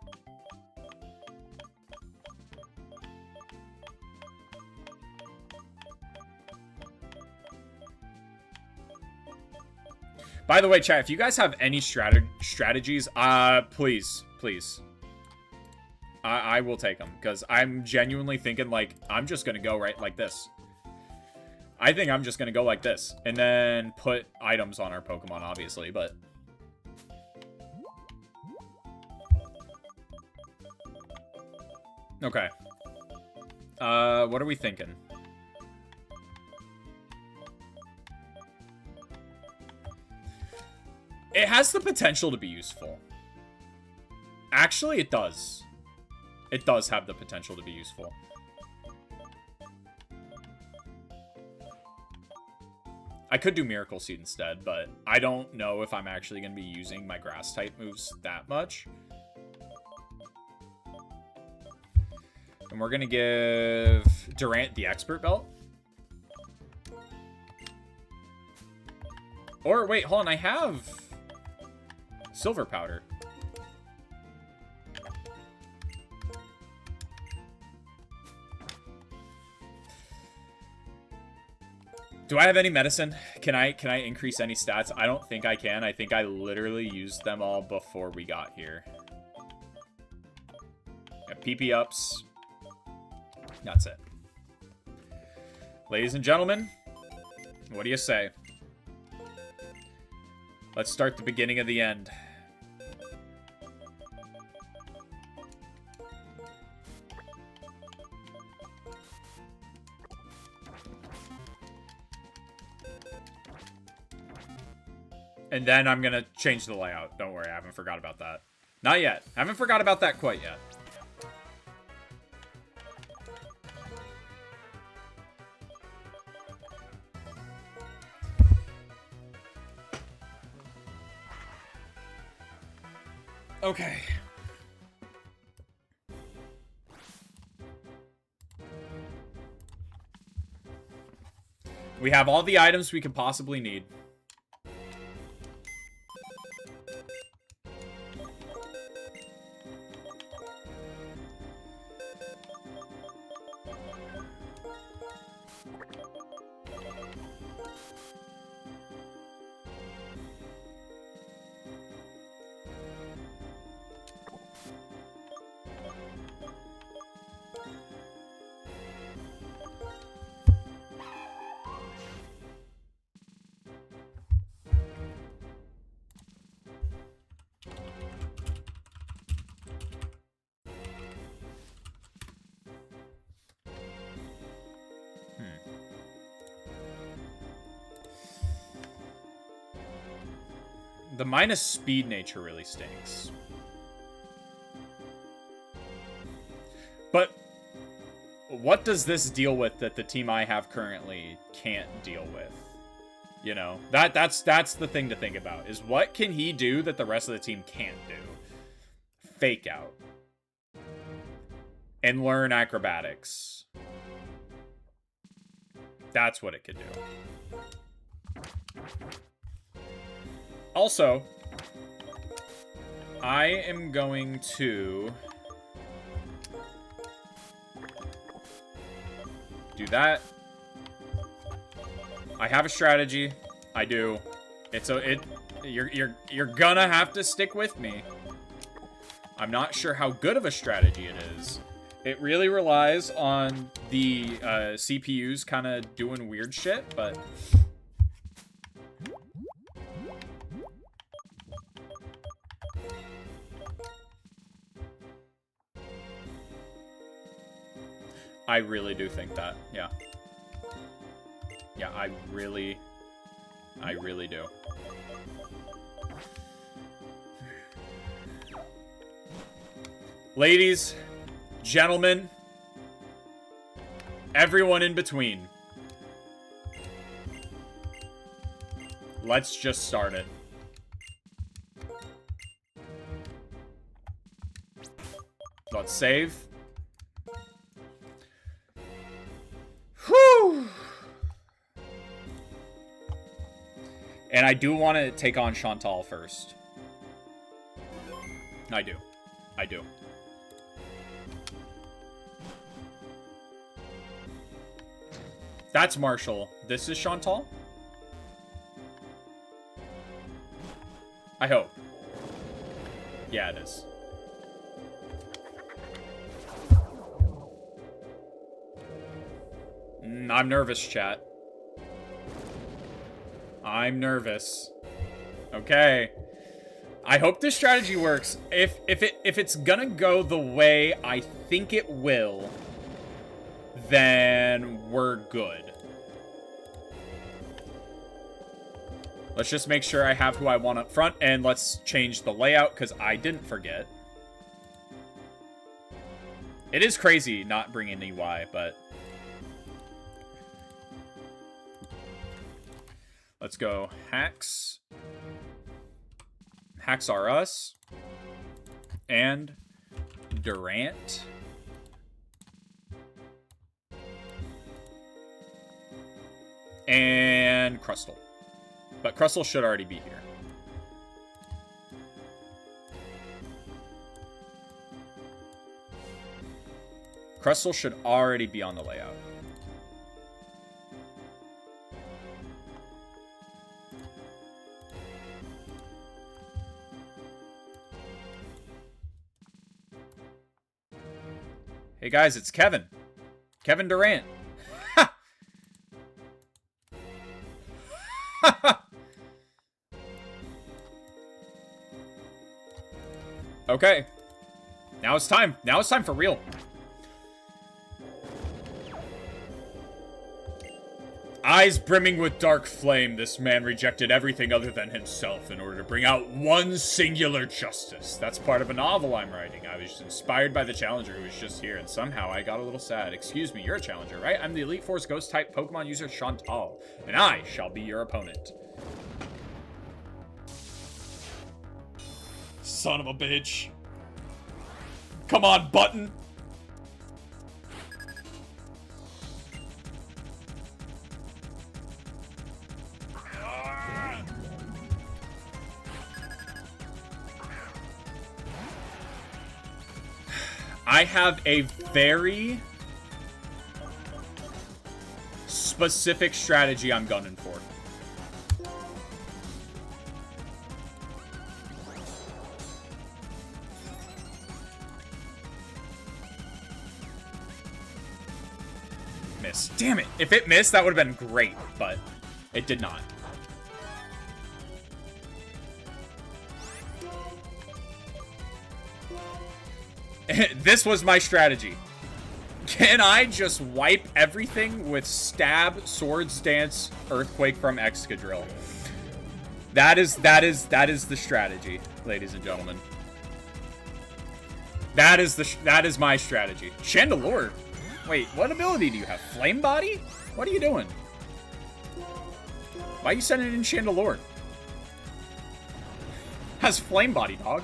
By the way, chat, if you guys have any strategies, please. I will take them, because I'm genuinely thinking, like, I'm just going to go right like this. I think I'm just going to go like this, and then put items on our Pokemon, obviously, but... Okay. What are we thinking? It has the potential to be useful. Actually, it does. It does have the potential to be useful. I could do Miracle Seed instead, but I don't know if I'm actually going to be using my Grass-type moves that much. And we're going to give Durant the Expert Belt. Or, wait, hold on, I have Silver Powder. Do I have any medicine? Can I increase any stats? I don't think I can. I think I literally used them all before we got here. Got PP ups. That's it. Ladies and gentlemen, what do you say? Let's start the beginning of the end. And then I'm going to change the layout. Don't worry, I haven't forgot about that. Not yet. I haven't forgot about that quite yet. Okay. We have all the items we could possibly need. The minus speed nature really stinks. But what does this deal with that the team I have currently can't deal with? You know, that's the thing to think about, is what can he do that the rest of the team can't do? Fake out. And learn acrobatics. That's what it could do. Also, I am going to do that. I have a strategy. I do. You're gonna have to stick with me. I'm not sure how good of a strategy it is. It really relies on the CPUs kind of doing weird shit, but I really do think that. Yeah. Yeah, I really do. Ladies, gentlemen, everyone in between. Let's just start it. Let's save. Whew! And I do want to take on Chantal first. I do. I do. That's Marshall. This is Chantal? I hope. Yeah, it is. I'm nervous, chat. I'm nervous. Okay. I hope this strategy works. If it's gonna go the way I think it will, then we're good. Let's just make sure I have who I want up front, and let's change the layout, because I didn't forget. It is crazy not bringing EY, but... let's go Hacks. Hacks are us. And Durant. And Crustle. But Crustle should already be here. Crustle should already be on the layout. Hey guys, it's Kevin. Kevin Durant. Okay. Now it's time. Now it's time for real. Eyes brimming with dark flame, this man rejected everything other than himself in order to bring out one singular justice. That's part of a novel I'm writing. I was inspired by the challenger who was just here, and somehow I got a little sad. Excuse me, you're a challenger, right? I'm the Elite Force Ghost-type Pokemon user Chantal, and I shall be your opponent. Son of a bitch. Come on, button. I have a very specific strategy I'm gunning for. Miss. Damn it. If it missed, that would have been great, but it did not. This was my strategy. Can I just wipe everything with Stab, Swords Dance, Earthquake from Excadrill? That is the strategy, ladies and gentlemen. That is my strategy. Chandelure. Wait, what ability do you have? Flame Body? What are you doing? Why are you sending in Chandelure? Has Flame Body, dog.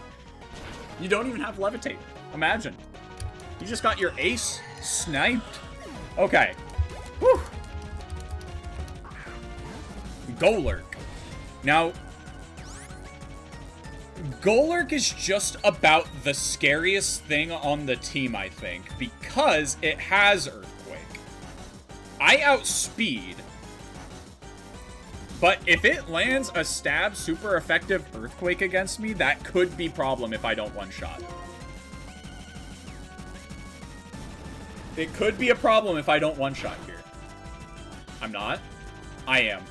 You don't even have Levitate. Imagine. You just got your ace sniped. Okay. Whew. Golurk. Now, Golurk is just about the scariest thing on the team, I think, because it has Earthquake. I outspeed, but if it lands a stab super effective Earthquake against me, that could be problem if I don't one-shot. It could be a problem if I don't one-shot here. I'm not. I am.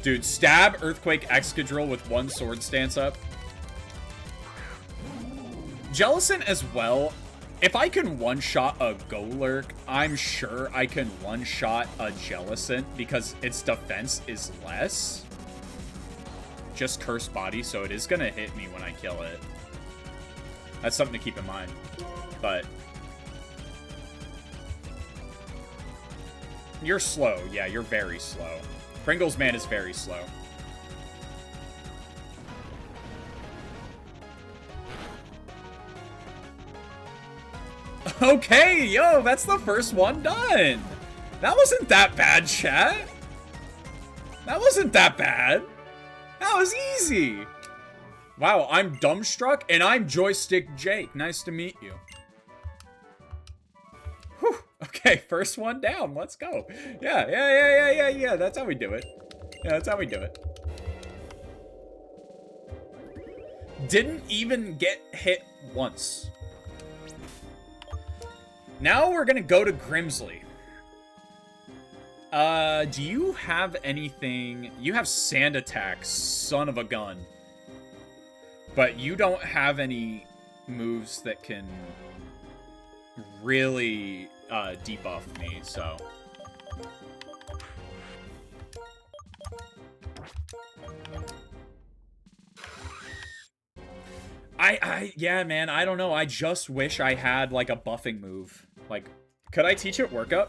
Dude, stab, Earthquake, Excadrill with one Sword Stance up. Jellicent as well. If I can one-shot a Golurk, I'm sure I can one-shot a Jellicent because its defense is less. Just Curse Body, so it is going to hit me when I kill it. That's something to keep in mind. But you're slow. Yeah, you're very slow. Pringles Man is very slow. Okay, yo, that's the first one done. That wasn't that bad, chat. That wasn't that bad. That was easy. Wow, I'm dumbstruck and I'm Joystick Jake. Nice to meet you. Whew. Okay, first one down. Let's go. Yeah. That's how we do it. Yeah, that's how we do it. Didn't even get hit once. Now we're gonna go to Grimsley. Do you have anything? You have Sand Attack, son of a gun. But you don't have any moves that can really debuff me, so. Yeah, man, I don't know. I just wish I had, like, a buffing move. Like, could I teach it Workup?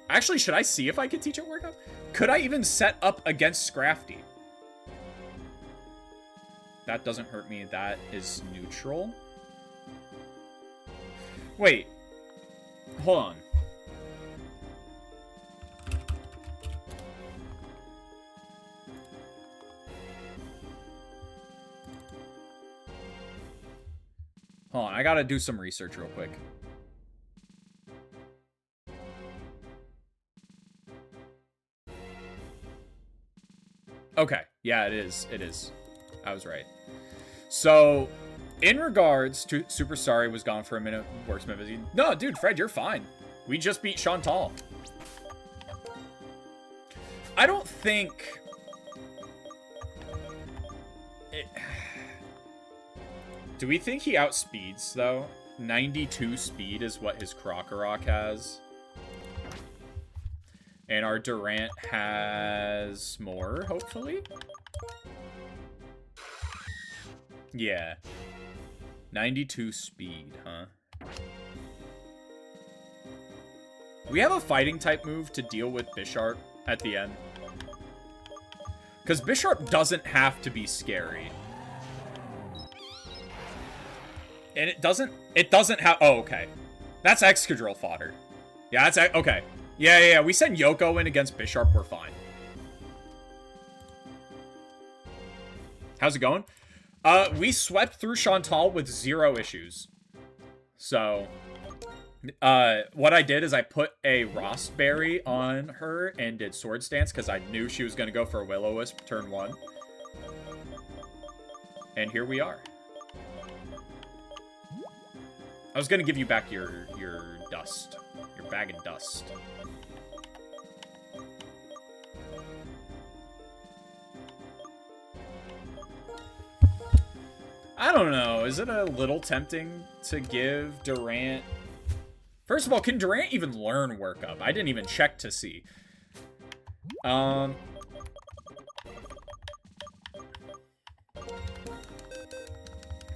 Actually, should I see if I can teach it Workup? Could I even set up against Scrafty? That doesn't hurt me. That is neutral. Wait. Hold on. Hold on, I gotta do some research real quick. Okay, yeah, it is. It is. I was right. So, in regards to Super Sorry was gone for a minute. Worksmith. No, dude, Fred, you're fine. We just beat Chantal. I don't think... Do we think he outspeeds, though? 92 speed is what his Krokorok has. And our Durant has more, hopefully? Yeah. 92 speed, huh? We have a fighting type move to deal with Bisharp at the end. Because Bisharp doesn't have to be scary. And it doesn't have... Oh, okay. That's Excadrill fodder. Yeah, that's... Okay. Yeah. We send Yoko in against Bisharp, we're fine. How's it going? We swept through Chantal with 0 issues. So, what I did is I put a Rostberry on her and did Sword Stance because I knew she was going to go for a Will-O-Wisp turn 1. And here we are. I was going to give you back your dust. Your bag of dust. I don't know. Is it a little tempting to give Durant... First of all, can Durant even learn Workup? I didn't even check to see.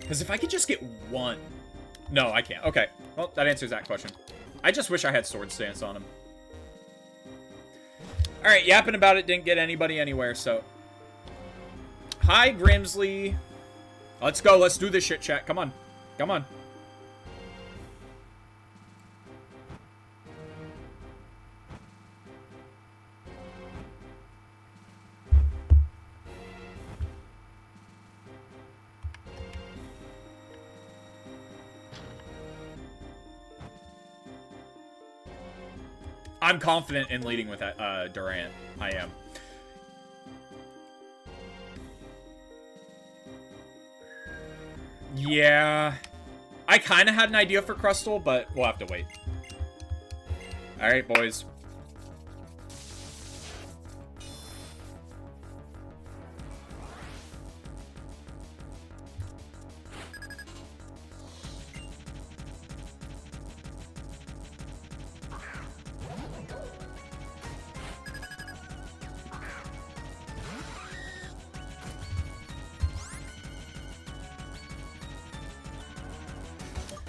Because if I could just get one... No, I can't. Okay. Well, that answers that question. I just wish I had Sword Stance on him. Alright, yapping about it didn't get anybody anywhere, so... Hi, Grimsley. Let's go. Let's do this shit, chat. Come on. Come on. I'm confident in leading with Durant. I am. Yeah. I kind of had an idea for Crustle, but we'll have to wait. Alright, boys.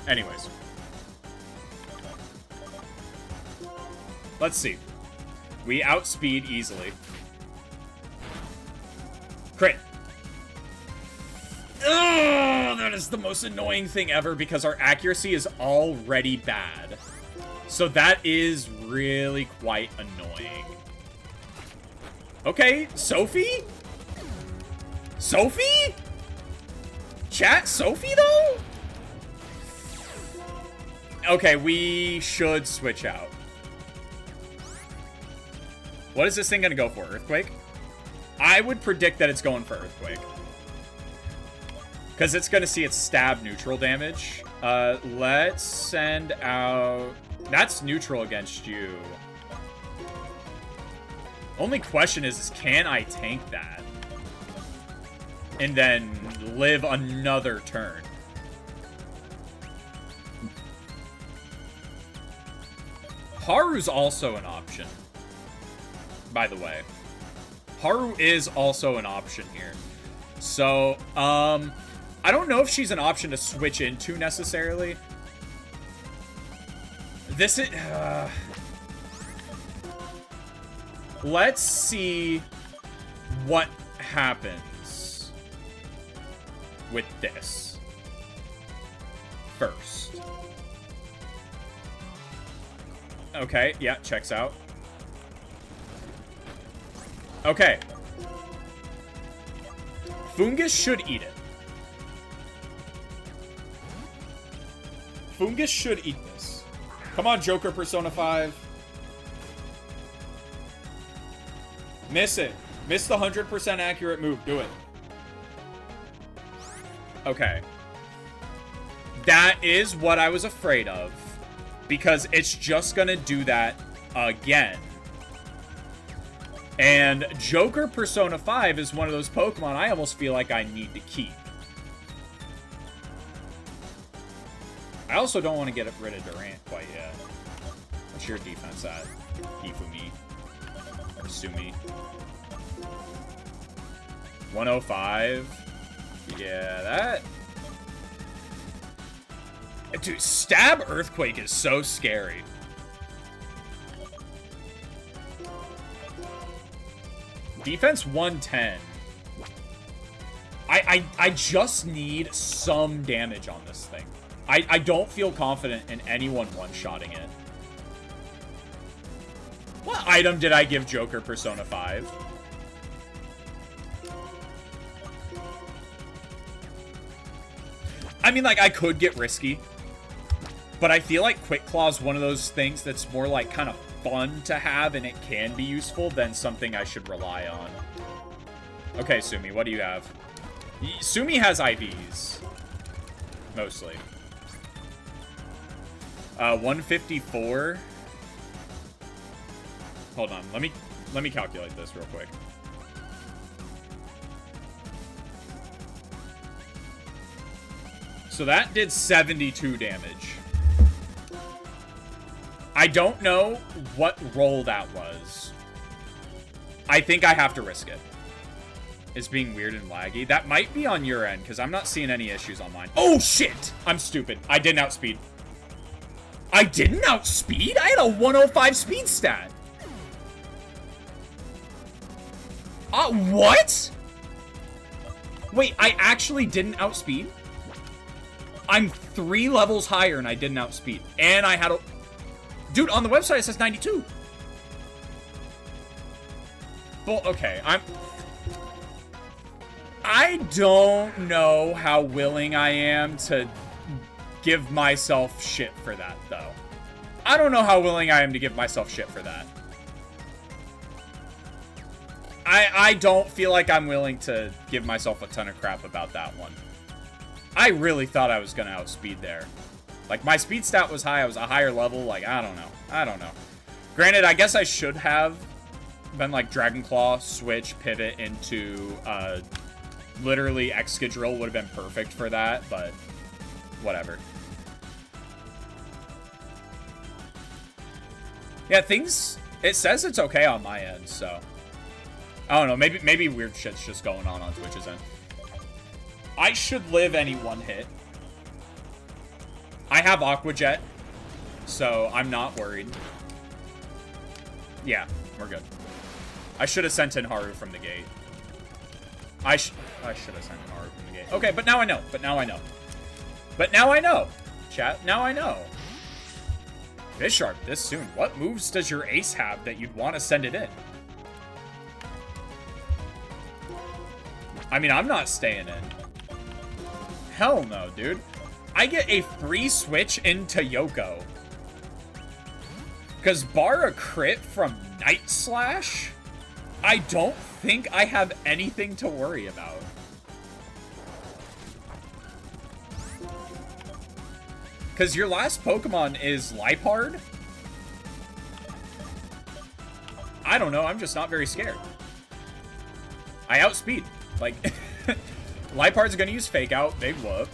Anyways. Let's see. We outspeed easily. Crit. Oh, that is the most annoying thing ever because our accuracy is already bad. So that is really quite annoying. Okay, Sophie? Sophie? Chat, Sophie though? Okay, we should switch out. What is this thing gonna go for? Earthquake? I would predict that it's going for Earthquake. Because it's gonna see its stab neutral damage. Let's send out... That's neutral against you. Only question is can I tank that? And then live another turn? Haru's also an option, by the way. Haru is also an option here. So, I don't know if she's an option to switch into necessarily. This is... let's see what happens with this first. Okay, yeah, checks out. Okay. Fungus should eat it. Fungus should eat this. Come on, Joker Persona 5. Miss it. Miss the 100% accurate move. Do it. Okay. That is what I was afraid of. Because it's just gonna do that again. And Joker Persona 5 is one of those Pokemon I almost feel like I need to keep. I also don't want to get rid of Durant quite yet. What's your defense at? Hifumi. Or Sumi. 105. Yeah, that... Dude, Stab Earthquake is so scary. Defense 110. I just need some damage on this thing. I don't feel confident in anyone one-shotting it. What item did I give Joker Persona 5? I mean, like, I could get risky. But I feel like Quick Claw is one of those things that's more like kind of fun to have and it can be useful than something I should rely on. Okay, Sumi, what do you have? Sumi has IVs. Mostly. 154. Hold on, let me calculate this real quick. So that did 72 damage. I don't know what roll that was. I think I have to risk it. is being weird and laggy. That might be on your end, because I'm not seeing any issues on mine. Oh, shit! I'm stupid. I didn't outspeed. I didn't outspeed? I had a 105 speed stat. What? Wait, I actually didn't outspeed? I'm 3 levels higher and I didn't outspeed. And I had a... Dude, on the website it says 92. Well, okay, I don't know how willing I am to give myself shit for that, though. I don't know how willing I am to give myself shit for that. I don't feel like I'm willing to give myself a ton of crap about that one. I really thought I was going to outspeed there. Like, my speed stat was high. I was a higher level. Like, I don't know. I don't know. Granted, I guess I should have been like Dragon Claw, switch, pivot into literally Excadrill would have been perfect for that, but whatever. Yeah, things, it says it's okay on my end, so I don't know, maybe weird shit's just going on Twitch's end. I should live any one hit. I have Aqua Jet, so I'm not worried. Yeah, we're good. I should have sent in Haru from the gate. I should have sent in Haru from the gate. Okay, but now I know. But now I know. But now I know. Chat, now I know. Bisharp, this soon. What moves does your ace have that you'd want to send it in? I mean, I'm not staying in. Hell no, dude. I get a free switch into Yoko. Because bar a crit from Night Slash, I don't think I have anything to worry about. Because your last Pokemon is Liepard? I don't know, I'm just not very scared. I outspeed. Like, Liepard's gonna use Fake Out, big whoop.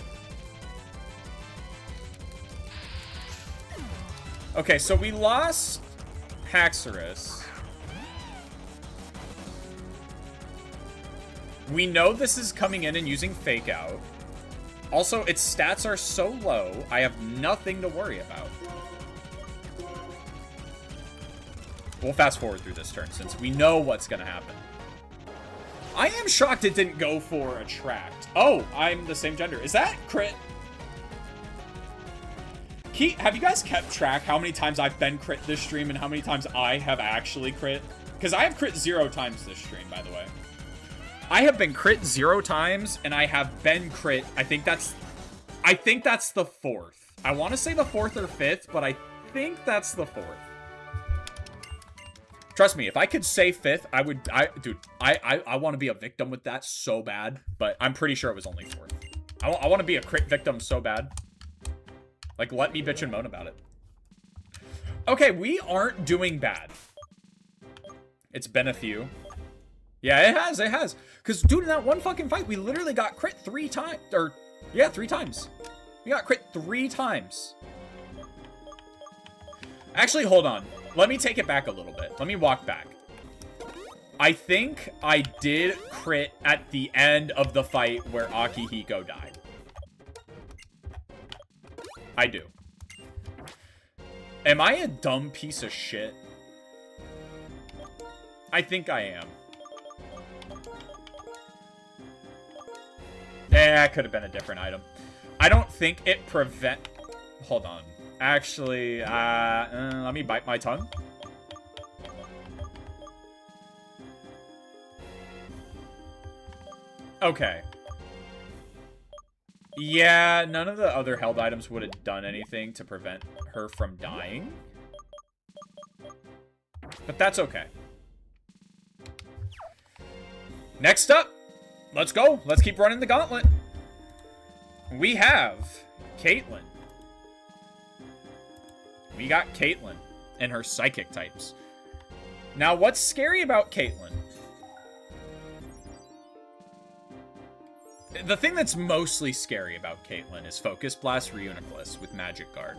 Okay, so we lost Haxorus. We know this is coming in and using Fake Out. Also, its stats are so low, I have nothing to worry about. We'll fast forward through this turn since we know what's going to happen. I am shocked it didn't go for Attract. Oh, I'm the same gender. Is that crit? Have you guys kept track how many times I've been crit this stream and how many times I have actually crit? Because I have crit 0 times this stream, by the way. I have been crit 0 times, and I have been crit, I think that's the 4th. I want to say the 4th or 5th, but I think that's the 4th. Trust me, if I could say 5th, dude, I want to be a victim with that so bad, but I'm pretty sure it was only 4th. I want to be a crit victim so bad. Like, let me bitch and moan about it. Okay, we aren't doing bad. It's been a few. Yeah, it has. Because, dude, in that one fucking fight, we literally got crit 3 times. Or, yeah, 3 times. We got crit 3 times. Actually, hold on. Let me take it back a little bit. Let me walk back. I think I did crit at the end of the fight where Akihiko died. I do. Am I a dumb piece of shit? I think I am. Yeah, it could have been a different item. I don't think it Hold on. Actually, let me bite my tongue. Okay. Yeah, none of the other held items would have done anything to prevent her from dying. But that's okay. Next up, let's go. Let's keep running the gauntlet. We have Caitlyn. We got Caitlyn and her psychic types. Now, what's scary about Caitlyn? The thing that's mostly scary about Caitlyn is Focus Blast Reuniclus with Magic Guard.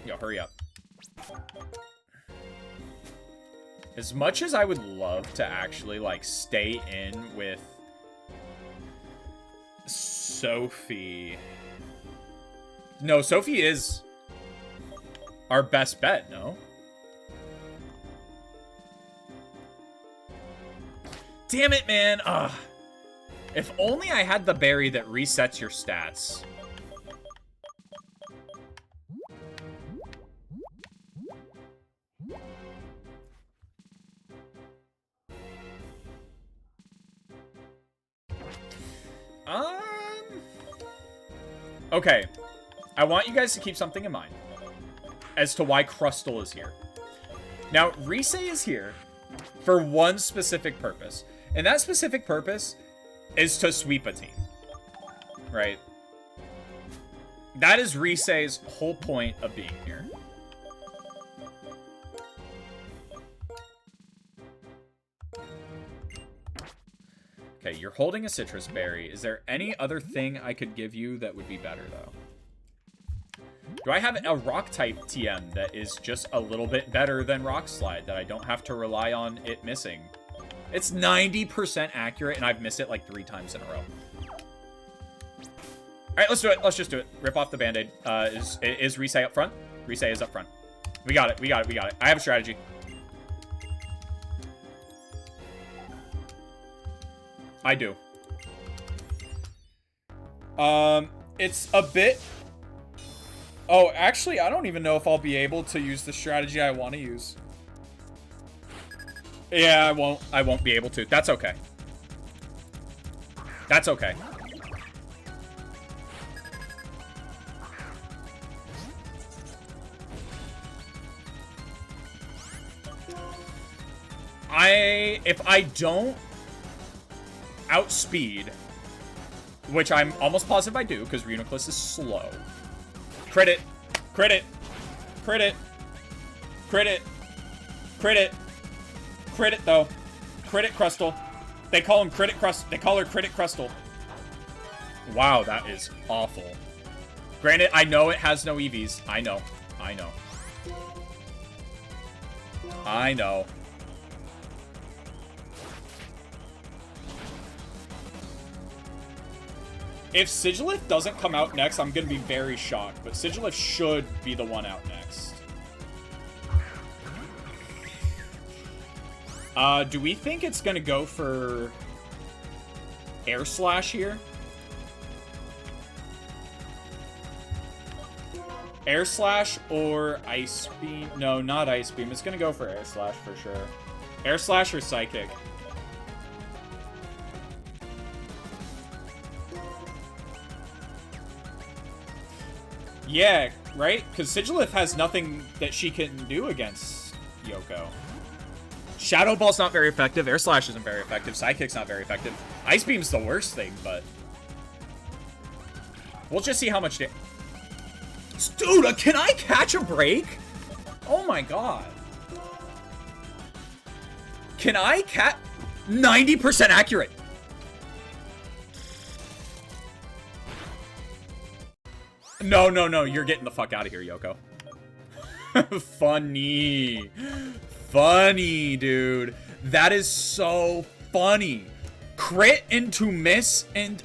Yo, go. Hurry up. As much as I would love to actually, like, stay in with Sophie. No, Sophie is our best bet, no? Damn it, man. Ugh. If only I had the berry that resets your stats. Okay. I want you guys to keep something in mind as to why Crustle is here. Now, Rise is here for one specific purpose. And that specific purpose is to sweep a team. Right? That is Rise's whole point of being here. Okay, you're holding a citrus berry. Is there any other thing I could give you that would be better, though? Do I have a rock type TM that is just a little bit better than Rock Slide that I don't have to rely on it missing? It's 90% accurate, and I've missed it like 3 times in a row. All right, let's do it. Let's just do it. Rip off the Band-Aid. Is Rise up front? Rise is up front. We got it. We got it. We got it. I have a strategy. I do. It's a bit... Oh, actually, I don't even know if I'll be able to use the strategy I want to use. Yeah, I won't be able to. That's okay. That's okay. If I don't outspeed, which I'm almost positive I do, because Reuniclus is slow. Crit it. Crit it. Crit it. Crit it. Crit it. Crit it, though. Crit it, Crustle. They call him Crit it Crust. They call her Crit it Crustle. Wow, that is awful. Granted, I know it has no EVs. I know. I know. I know. If Sigilith doesn't come out next, I'm going to be very shocked. But Sigilith should be the one out next. Do we think it's going to go for Air Slash here? Air Slash or Ice Beam? No, not Ice Beam. It's going to go for Air Slash for sure. Air Slash or Psychic? Yeah, right? Because Sigilith has nothing that she can do against Yoko. Shadow Ball's not very effective. Air Slash isn't very effective. Psychic's not very effective. Ice Beam's the worst thing, but... We'll just see how much... Dude, can I catch a break? Oh my god. Can I 90% accurate. No, no, no. You're getting the fuck out of here, Yoko. Funny. Funny, dude. That is so funny. Crit into miss and...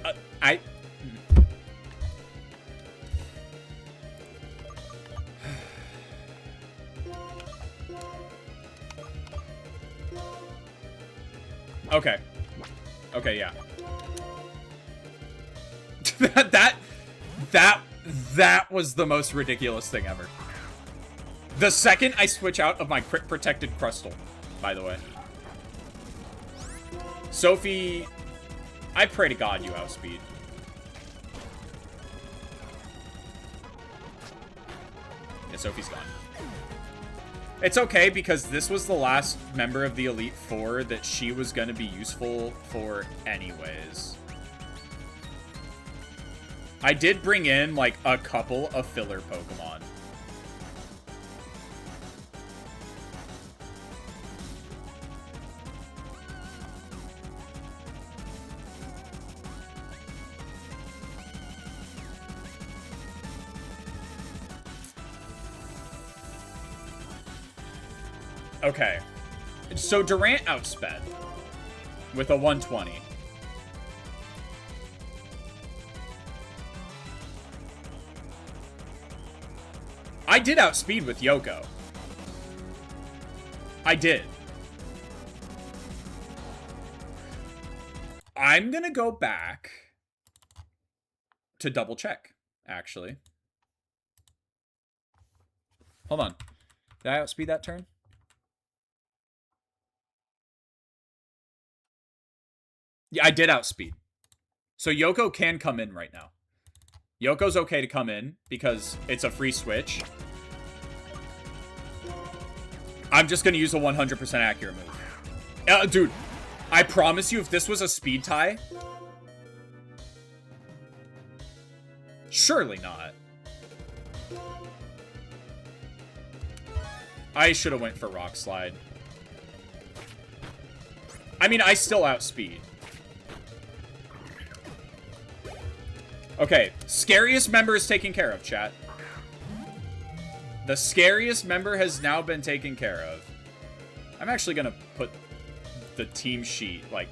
Okay. Okay, yeah. That was the most ridiculous thing ever. The second I switch out of my crit protected Crustle, by the way. Sophie, I pray to God you outspeed. Yeah, Sophie's gone. It's okay, because this was the last member of the Elite Four that she was going to be useful for anyways. I did bring in, like, a couple of filler Pokemon. Okay. So Durant outsped with a 120. I did outspeed with Yoko. I did. I'm gonna go back to double check, actually. Hold on. Did I outspeed that turn? Yeah, I did outspeed. So Yoko can come in right now. Yoko's okay to come in because it's a free switch. I'm just going to use a 100% accurate move. Dude, I promise you if this was a speed tie... Surely not. I should have went for Rock Slide. I mean, I still outspeed. Okay, scariest member is taken care of, chat. The scariest member has now been taken care of. I'm actually gonna put the team sheet, like,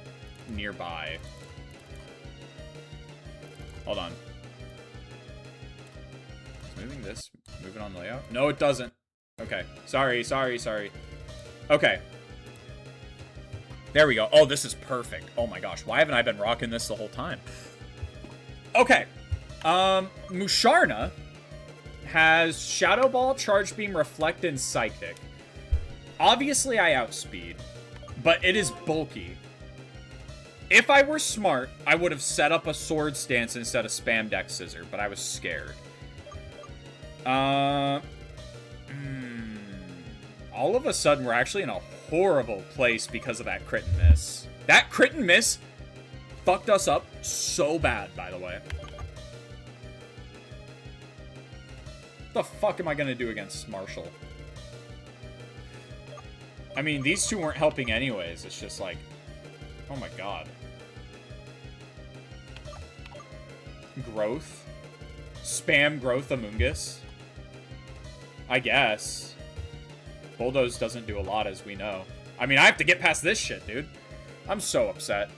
nearby. Hold on. Is moving this move it on the layout? No, it doesn't. Okay. Sorry. Okay. There we go. Oh, this is perfect. Oh my gosh. Why haven't I been rocking this the whole time? Okay. Musharna has Shadow Ball, Charge Beam, Reflect, and Psychic. Obviously, I outspeed, but it is bulky. If I were smart, I would have set up a Sword Stance instead of Spam Deck Scissor, but I was scared. All of a sudden, we're actually in a horrible place because of that crit and miss. That crit and miss fucked us up so bad, by the way. What the fuck am I gonna do against Marshall? I mean, these two weren't helping anyways. It's just like, oh my god. Growth? Spam Growth Amoongus? I guess. Bulldoze doesn't do a lot, as we know. I mean, I have to get past this shit, dude. I'm so upset.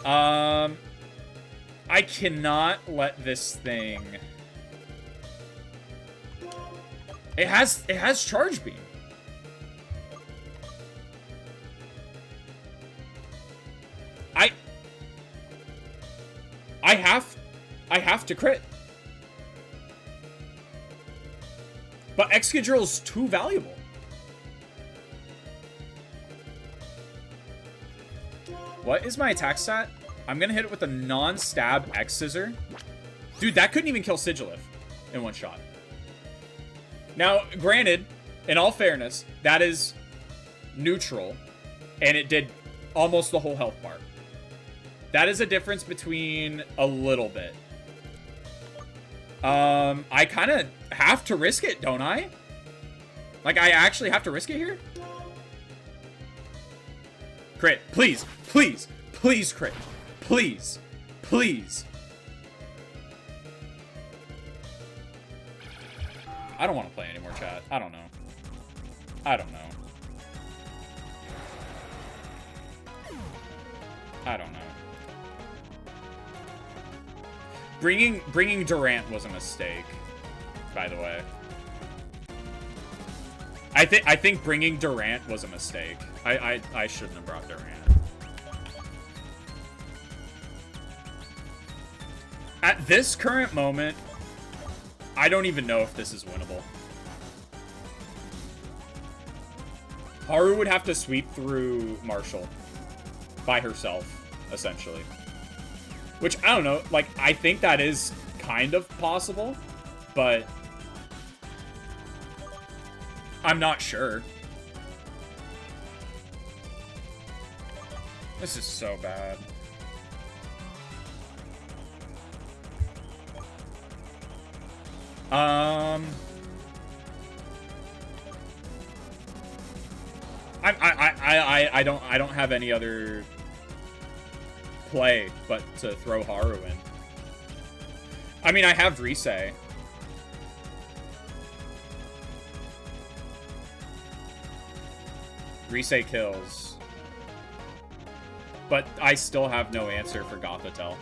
I cannot let this thing... It has Charge Beam. I have to crit. But Excadrill's too valuable. What is my attack stat? I'm gonna hit it with a non-stab X-Scissor. Dude, that couldn't even kill Sigilif in one shot. Now, granted, in all fairness, that is neutral, and it did almost the whole health bar. That is a difference between a little bit. I kind of have to risk it, don't I? Like, I actually have to risk it here? Crit. Please. Please. Please crit. Please. Please. I don't want to play anymore, chat. I don't know. I don't know. I don't know. Bringing Durant was a mistake, by the way. I think bringing Durant was a mistake. I shouldn't have brought Durant. At this current moment, I don't even know if this is winnable. Haru would have to sweep through Marshall by herself, essentially. Which, I don't know, like, I think that is kind of possible, but I'm not sure. This is so bad. I don't have any other play but to throw Haru in. I mean, I have Risei. Rise kills. But I still have no answer for Gothitelle.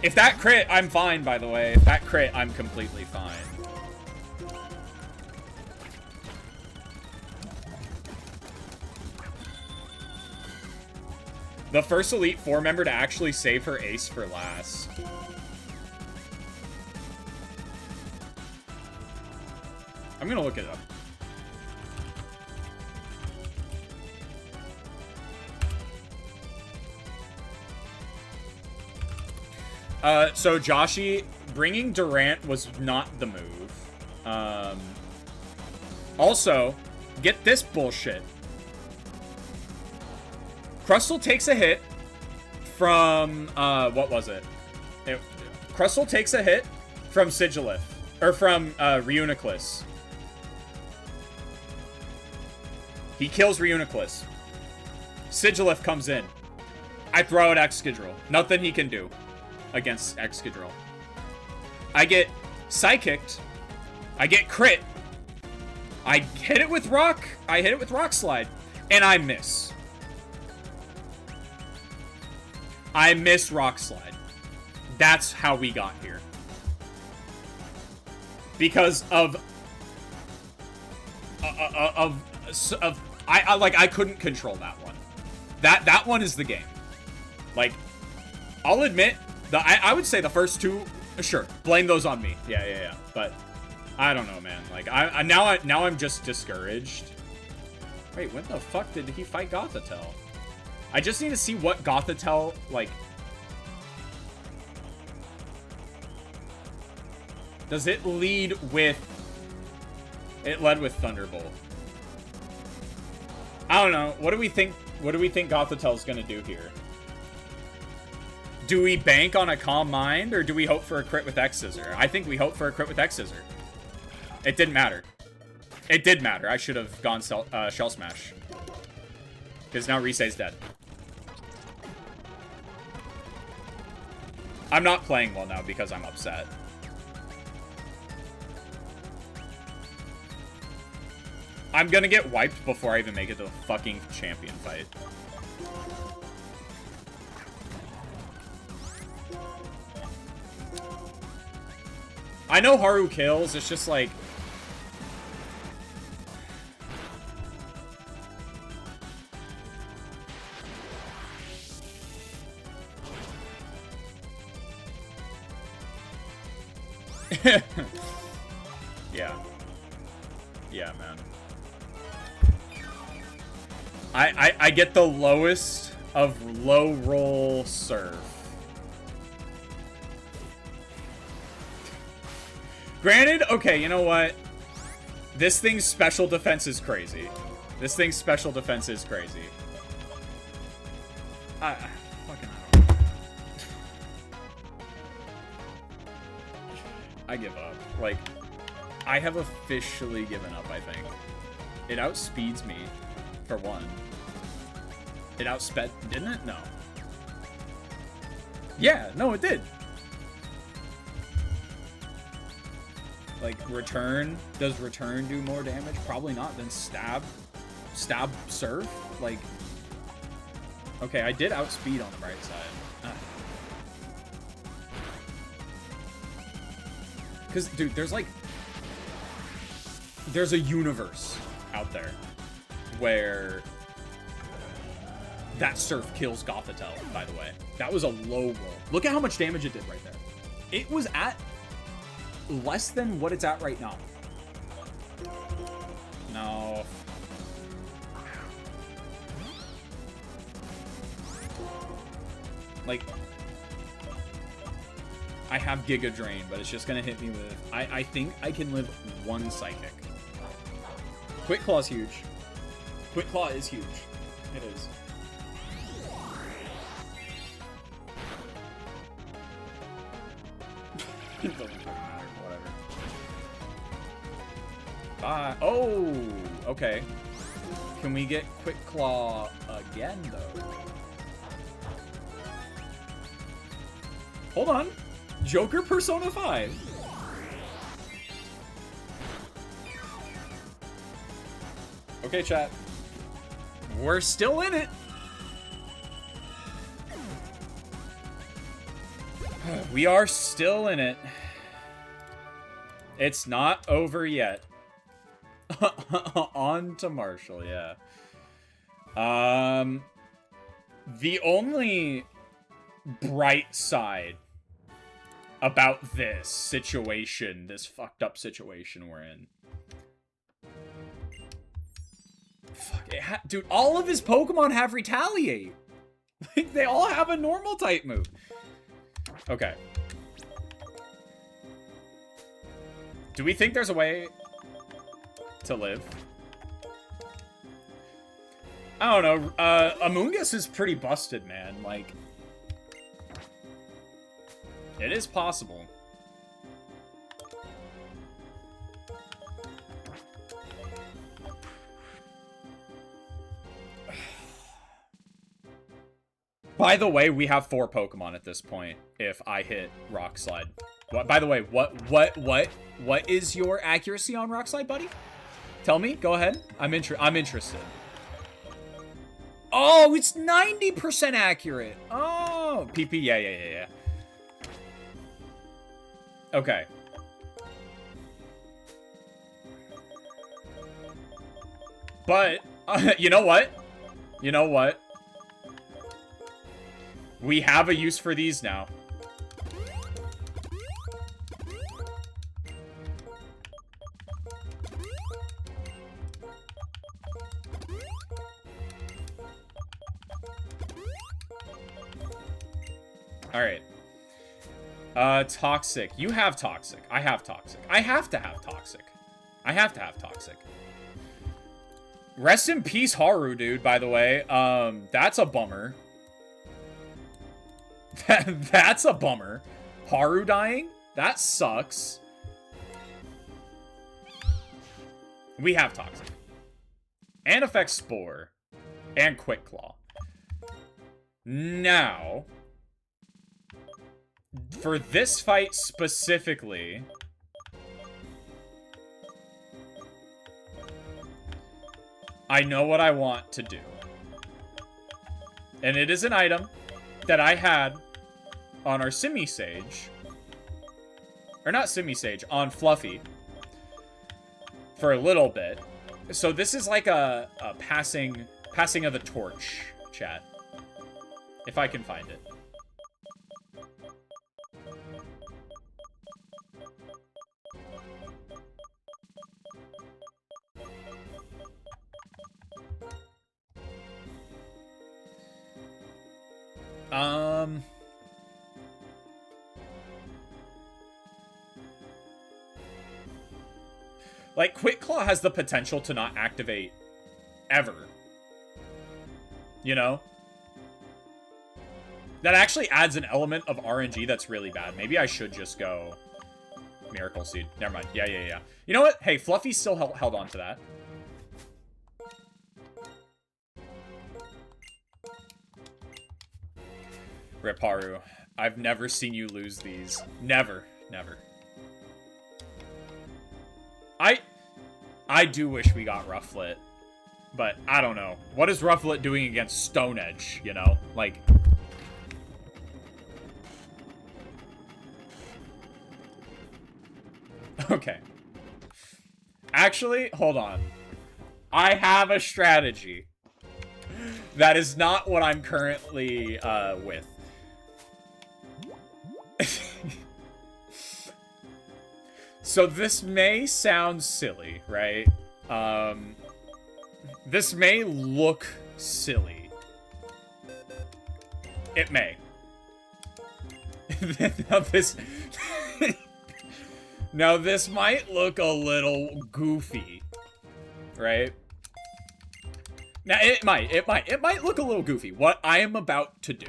If that crit, I'm fine, by the way. If that crit, I'm completely fine. The first Elite Four member to actually save her ace for last. I'm gonna look it up. So Joshi, bringing Durant was not the move. Also, get this bullshit. Crustle takes a hit from, what was it? Crustle takes a hit from Sigilith, or from, Reuniclus. He kills Reuniclus. Sigilith comes in. I throw out Excadrill. Nothing he can do against Excadrill. I get Psychicked. I get crit. I hit it with Rock. I hit it with Rock Slide. And I miss. I miss Rock Slide. That's how we got here. Because of I couldn't control that one. That one is the game. Like, I'll admit, I would say the first two, sure, blame those on me. Yeah. But I don't know, man. Like, now I'm just discouraged. Wait, when the fuck did he fight Gothitelle? I just need to see what Gothitelle, like, does it lead with... It led with Thunderbolt. I don't know. What do we think Gothitelle's gonna do here? Do we bank on a Calm Mind, or do we hope for a crit with X-Scissor? I think we hope for a crit with X-Scissor. It didn't matter. It did matter. I should have gone Shell Smash. Because now Rise's dead. I'm not playing well now because I'm upset. I'm gonna get wiped before I even make it to the fucking champion fight. I know Haru kills, it's just like... Yeah, man. I get the lowest of low roll serve. Granted, okay, you know what? This thing's special defense is crazy. This thing's special defense is crazy. Fucking I don't know. I give up. Like, I have officially given up, I think. It outspeeds me, for one. It outsped, didn't it? No. Yeah, no, it did. Like, return, does return do more damage? Probably not than stab. Stab serve? Like, okay, I did outspeed on the bright side. Because, dude, there's like... There's a universe out there where that surf kills Gothitelle, by the way. That was a low roll. Look at how much damage it did right there. It was at less than what it's at right now. No. Like, I have Giga Drain, but it's just gonna hit me with... I think I can live one Psychic. Quick Claw's huge. Quick Claw is huge. It is. It doesn't fucking matter. Whatever. Bye. Oh! Okay. Can we get Quick Claw again, though? Hold on. Joker Persona 5. Okay, chat. We're still in it. We are still in it. It's not over yet. On to Marshall, yeah. The only bright side about this situation, this fucked up situation we're in. Fuck it, dude, all of his Pokemon have Retaliate. Like, they all have a normal type move. Okay. Do we think there's a way to live? I don't know. Amoonguss is pretty busted, man. Like, it is possible. By the way, we have 4 Pokemon at this point if I hit Rock Slide. What, by the way, what is your accuracy on Rock Slide, buddy? Tell me. Go ahead. I'm interested. Oh, it's 90% accurate. Oh, PP. Yeah. Okay. But you know what? You know what? We have a use for these now. Alright. Toxic. You have Toxic. I have Toxic. I have to have Toxic. I have to have Toxic. Rest in peace, Haru, dude, by the way. That's a bummer. That's a bummer. Haru dying? That sucks. We have Toxic. And Effect Spore. And Quick Claw. Now, for this fight specifically, I know what I want to do. And it is an item that I had on our Simisage. Or not Simisage, on Fluffy. For a little bit. So this is like a passing of the torch, chat. If I can find it. Like, Quick Claw has the potential to not activate ever. You know? That actually adds an element of RNG that's really bad. Maybe I should just go Miracle Seed. Never mind. Yeah. You know what? Hey, Fluffy still held on to that. Rip Haru. I've never seen you lose these. Never. I do wish we got Rufflet, but I don't know. What is Rufflet doing against Stone Edge, you know? Like, okay. Actually, hold on. I have a strategy. That is not what I'm currently with. So this may sound silly, right? This may look silly. It may. Now this might look a little goofy, right? Now it might look a little goofy. What I am about to do.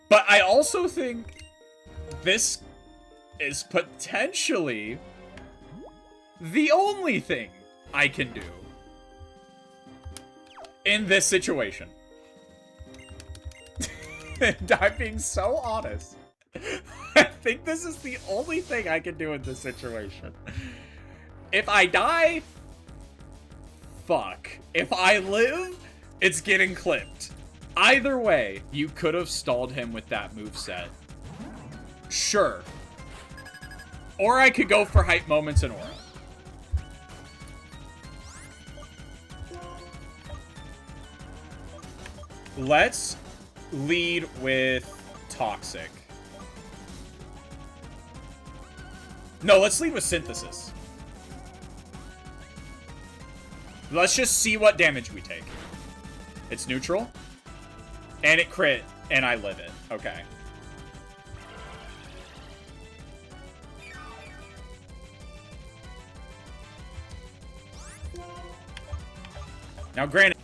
But I also think this is potentially the only thing I can do in this situation. I'm being so honest. think this is the only thing I can do in this situation. If I die, fuck. If I live, it's getting clipped. Either way, you could have stalled him with that moveset. Sure. Or I could go for hype moments and aura. Let's lead with Toxic. No, let's lead with Synthesis. Let's just see what damage we take. It's neutral. And it crit, and I live it. Okay. Now, granted,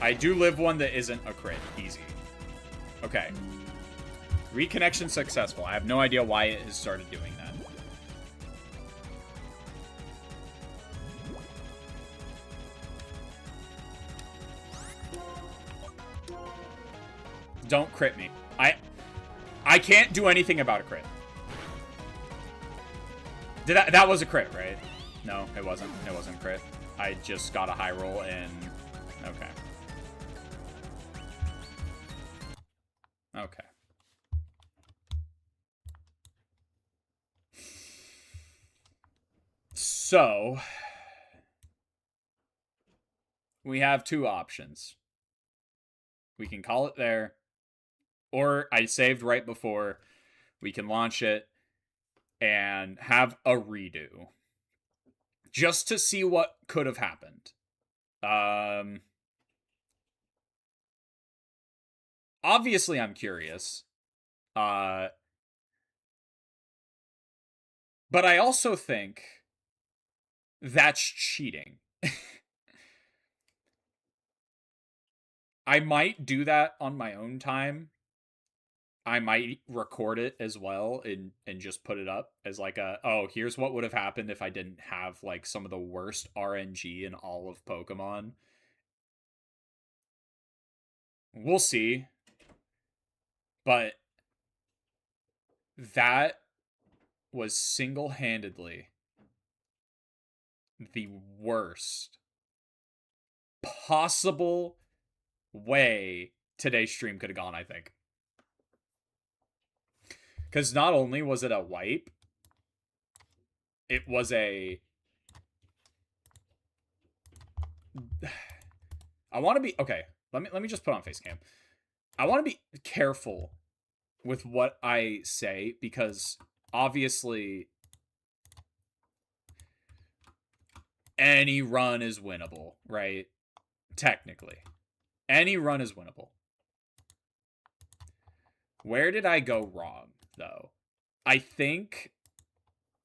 I do live one that isn't a crit. Easy. Okay. Reconnection successful. I have no idea why it has started doing that. Don't crit me. I can't do anything about a crit. That was a crit, right? No, it wasn't. It wasn't a crit. I just got a high roll and... Okay. Okay. So... we have two options. We can call it there. Or I saved right before. We can launch it and have a redo. Just to see what could have happened. Obviously, I'm curious. But I also think that's cheating. I might do that on my own time. I might record it as well and just put it up as like a, oh, here's what would have happened if I didn't have like some of the worst RNG in all of Pokemon. We'll see. But that was single-handedly the worst possible way today's stream could have gone, I think. Because not only was it a wipe, it was a... I want to be... Okay, let me just put on face cam. I want to be careful with what I say, because obviously any run is winnable, right? Technically. Any run is winnable. Where did I go wrong, though? I think,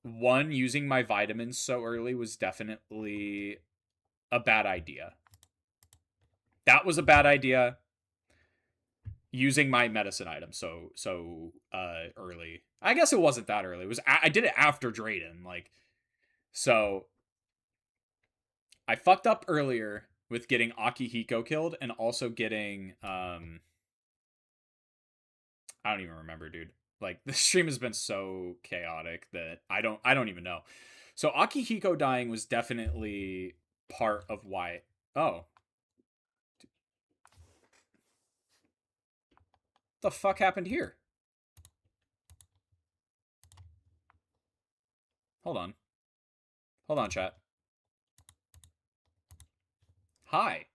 one, using my vitamins so early was definitely a bad idea. That was a bad idea. Using my medicine item so early. I guess it wasn't that early. It was I did it after Drayden, like, so I fucked up earlier with getting Akihiko killed and also getting I don't even remember, dude. Like, the stream has been so chaotic that I don't even know. So Akihiko dying was definitely part of why. Oh. What the fuck happened here? Hold on. Hold on, chat. Hi.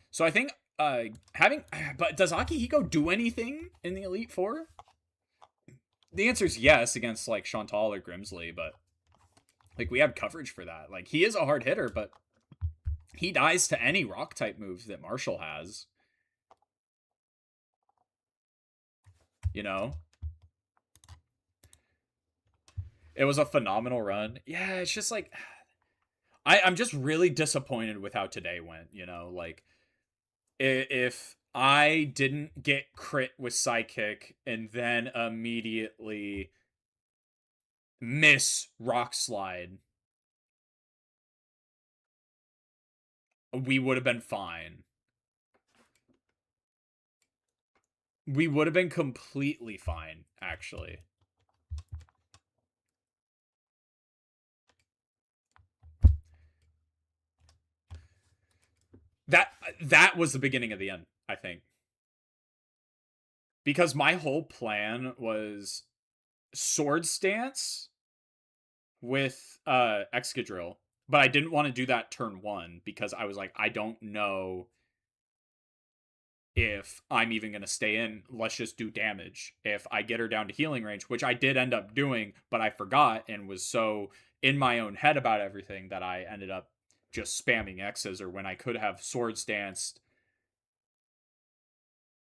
So I think but does Akihiko do anything in the Elite Four? The answer is yes against like Chantal or Grimsley, but like we had coverage for that. Like, he is a hard hitter, but he dies to any rock type move that Marshall has. You know? It was a phenomenal run. Yeah, it's just like I'm just really disappointed with how today went, you know? Like, if I didn't get crit with Psychic and then immediately miss Rock Slide, we would have been fine. We would have been completely fine, actually. That that was the beginning of the end, I think. Because my whole plan was sword stance with Excadrill, but I didn't want to do that turn 1 because I was like, I don't know if I'm even going to stay in. Let's just do damage. If I get her down to healing range, which I did end up doing, but I forgot and was so in my own head about everything that I ended up just spamming X's, or when I could have sword stanced.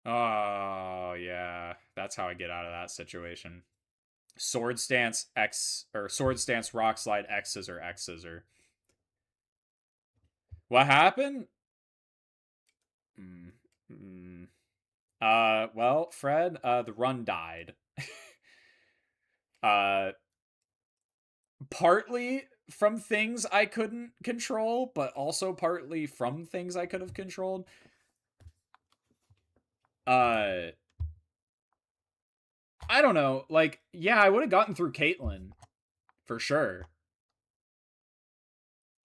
Oh, yeah. That's how I get out of that situation. Sword stance X, or sword stance rock slide X scissor X scissor. What happened? Mm, mm. Well, Fred, the run died. uh, Partly from things I couldn't control, but also partly from things I could have controlled. Uh, I don't know. Like, yeah, I would have gotten through Caitlyn for sure.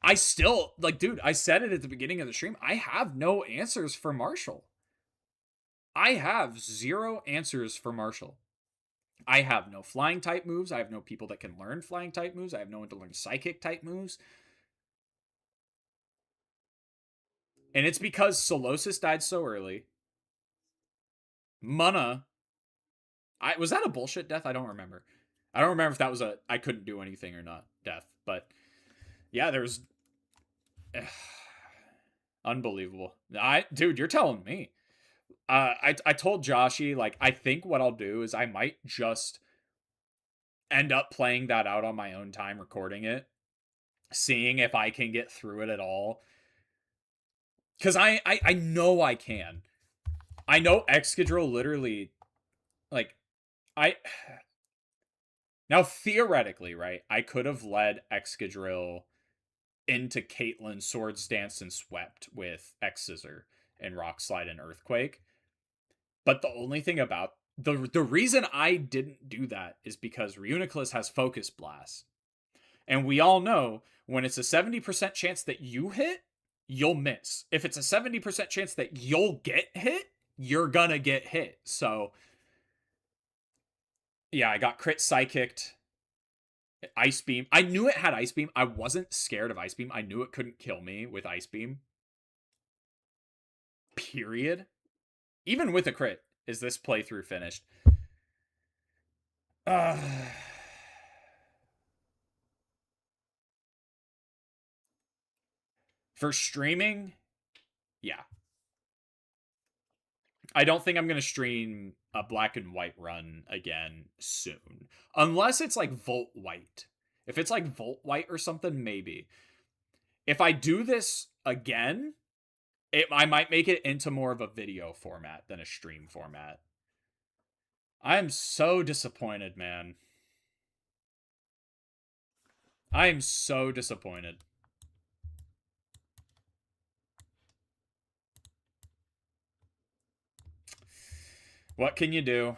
I still, like, dude, I said it at the beginning of the stream. I have no answers for Marshall. I have zero answers for Marshall. I have no flying type moves. I have no people that can learn flying type moves. I have no one to learn psychic type moves. And it's because Solosis died so early. Munna, was that a bullshit death? I don't remember. I don't remember if that was a I couldn't do anything or not death. But yeah, there's unbelievable. Dude, you're telling me. I told Joshy, like, I think what I'll do is I might just end up playing that out on my own time, recording it, seeing if I can get through it at all. Because I know I can. I know Excadrill literally, like, I. Now, theoretically, right, I could have led Excadrill into Caitlyn Swords Dance and Swept with X Scissor and Rock Slide and Earthquake. But the only thing about the reason I didn't do that is because Reuniclus has Focus Blast. And we all know when it's a 70% chance that you hit, you'll miss. If it's a 70% chance that you'll get hit, you're gonna get hit. So yeah, I got crit psychicked. Ice Beam. I knew it had Ice Beam. I wasn't scared of Ice Beam. I knew it couldn't kill me with Ice Beam. Period. Even with a crit, is this playthrough finished? Uh, for streaming, yeah. I don't think I'm going to stream a black and white run again soon. Unless it's like Volt White. If it's like Volt White or something, maybe. If I do this again, I might make it into more of a video format than a stream format. I am so disappointed, man. I am so disappointed. What can you do?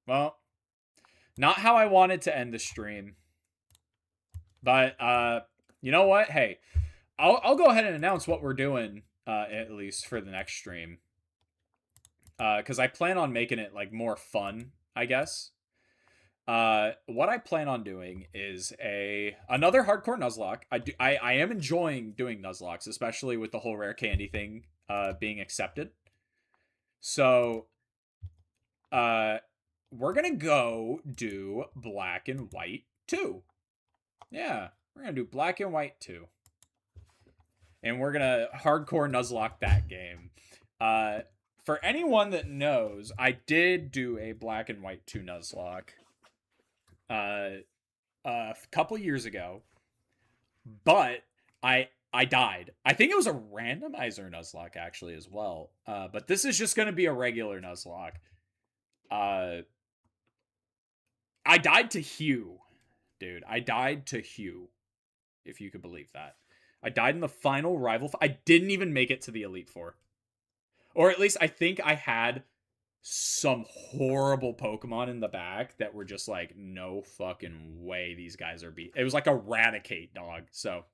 Well, not how I wanted to end the stream. But you know what? Hey, I'll go ahead and announce what we're doing at least for the next stream. Cuz I plan on making it like more fun, I guess. What I plan on doing is another hardcore Nuzlocke. I am enjoying doing Nuzlocks, especially with the whole rare candy thing being accepted. So we're gonna go do Black and White 2. Yeah, we're gonna do Black and White 2. And we're gonna hardcore Nuzlocke that game. For anyone that knows, I did do a Black and White 2 Nuzlocke a couple years ago, but I died. I think it was a randomizer Nuzlocke actually as well. But this is just gonna be a regular Nuzlocke. I died to Hugh, dude. I died to Hugh, if you could believe that. I died in the final rival. I didn't even make it to the Elite Four. Or at least I think I had some horrible Pokemon in the back that were just like, no fucking way these guys are beat. It was like a Raticate dog. So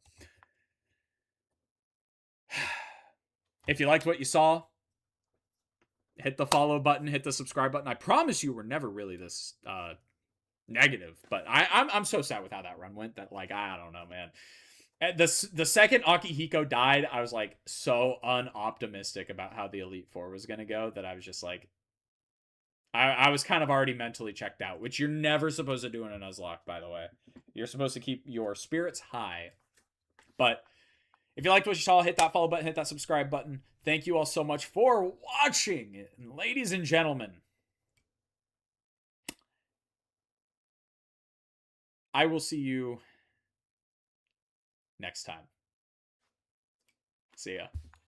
if you liked what you saw, hit the follow button, hit the subscribe button. I promise you we're never really this negative, but I'm so sad with how that run went that like I don't know, man. The second Akihiko died, I was like so unoptimistic about how the Elite Four was gonna go that I was just like I was kind of already mentally checked out, which you're never supposed to do in a Nuzlocke, by the way. You're supposed to keep your spirits high. But if you liked what you saw, hit that follow button, hit that subscribe button. Thank you all so much for watching. And ladies and gentlemen, I will see you next time. See ya.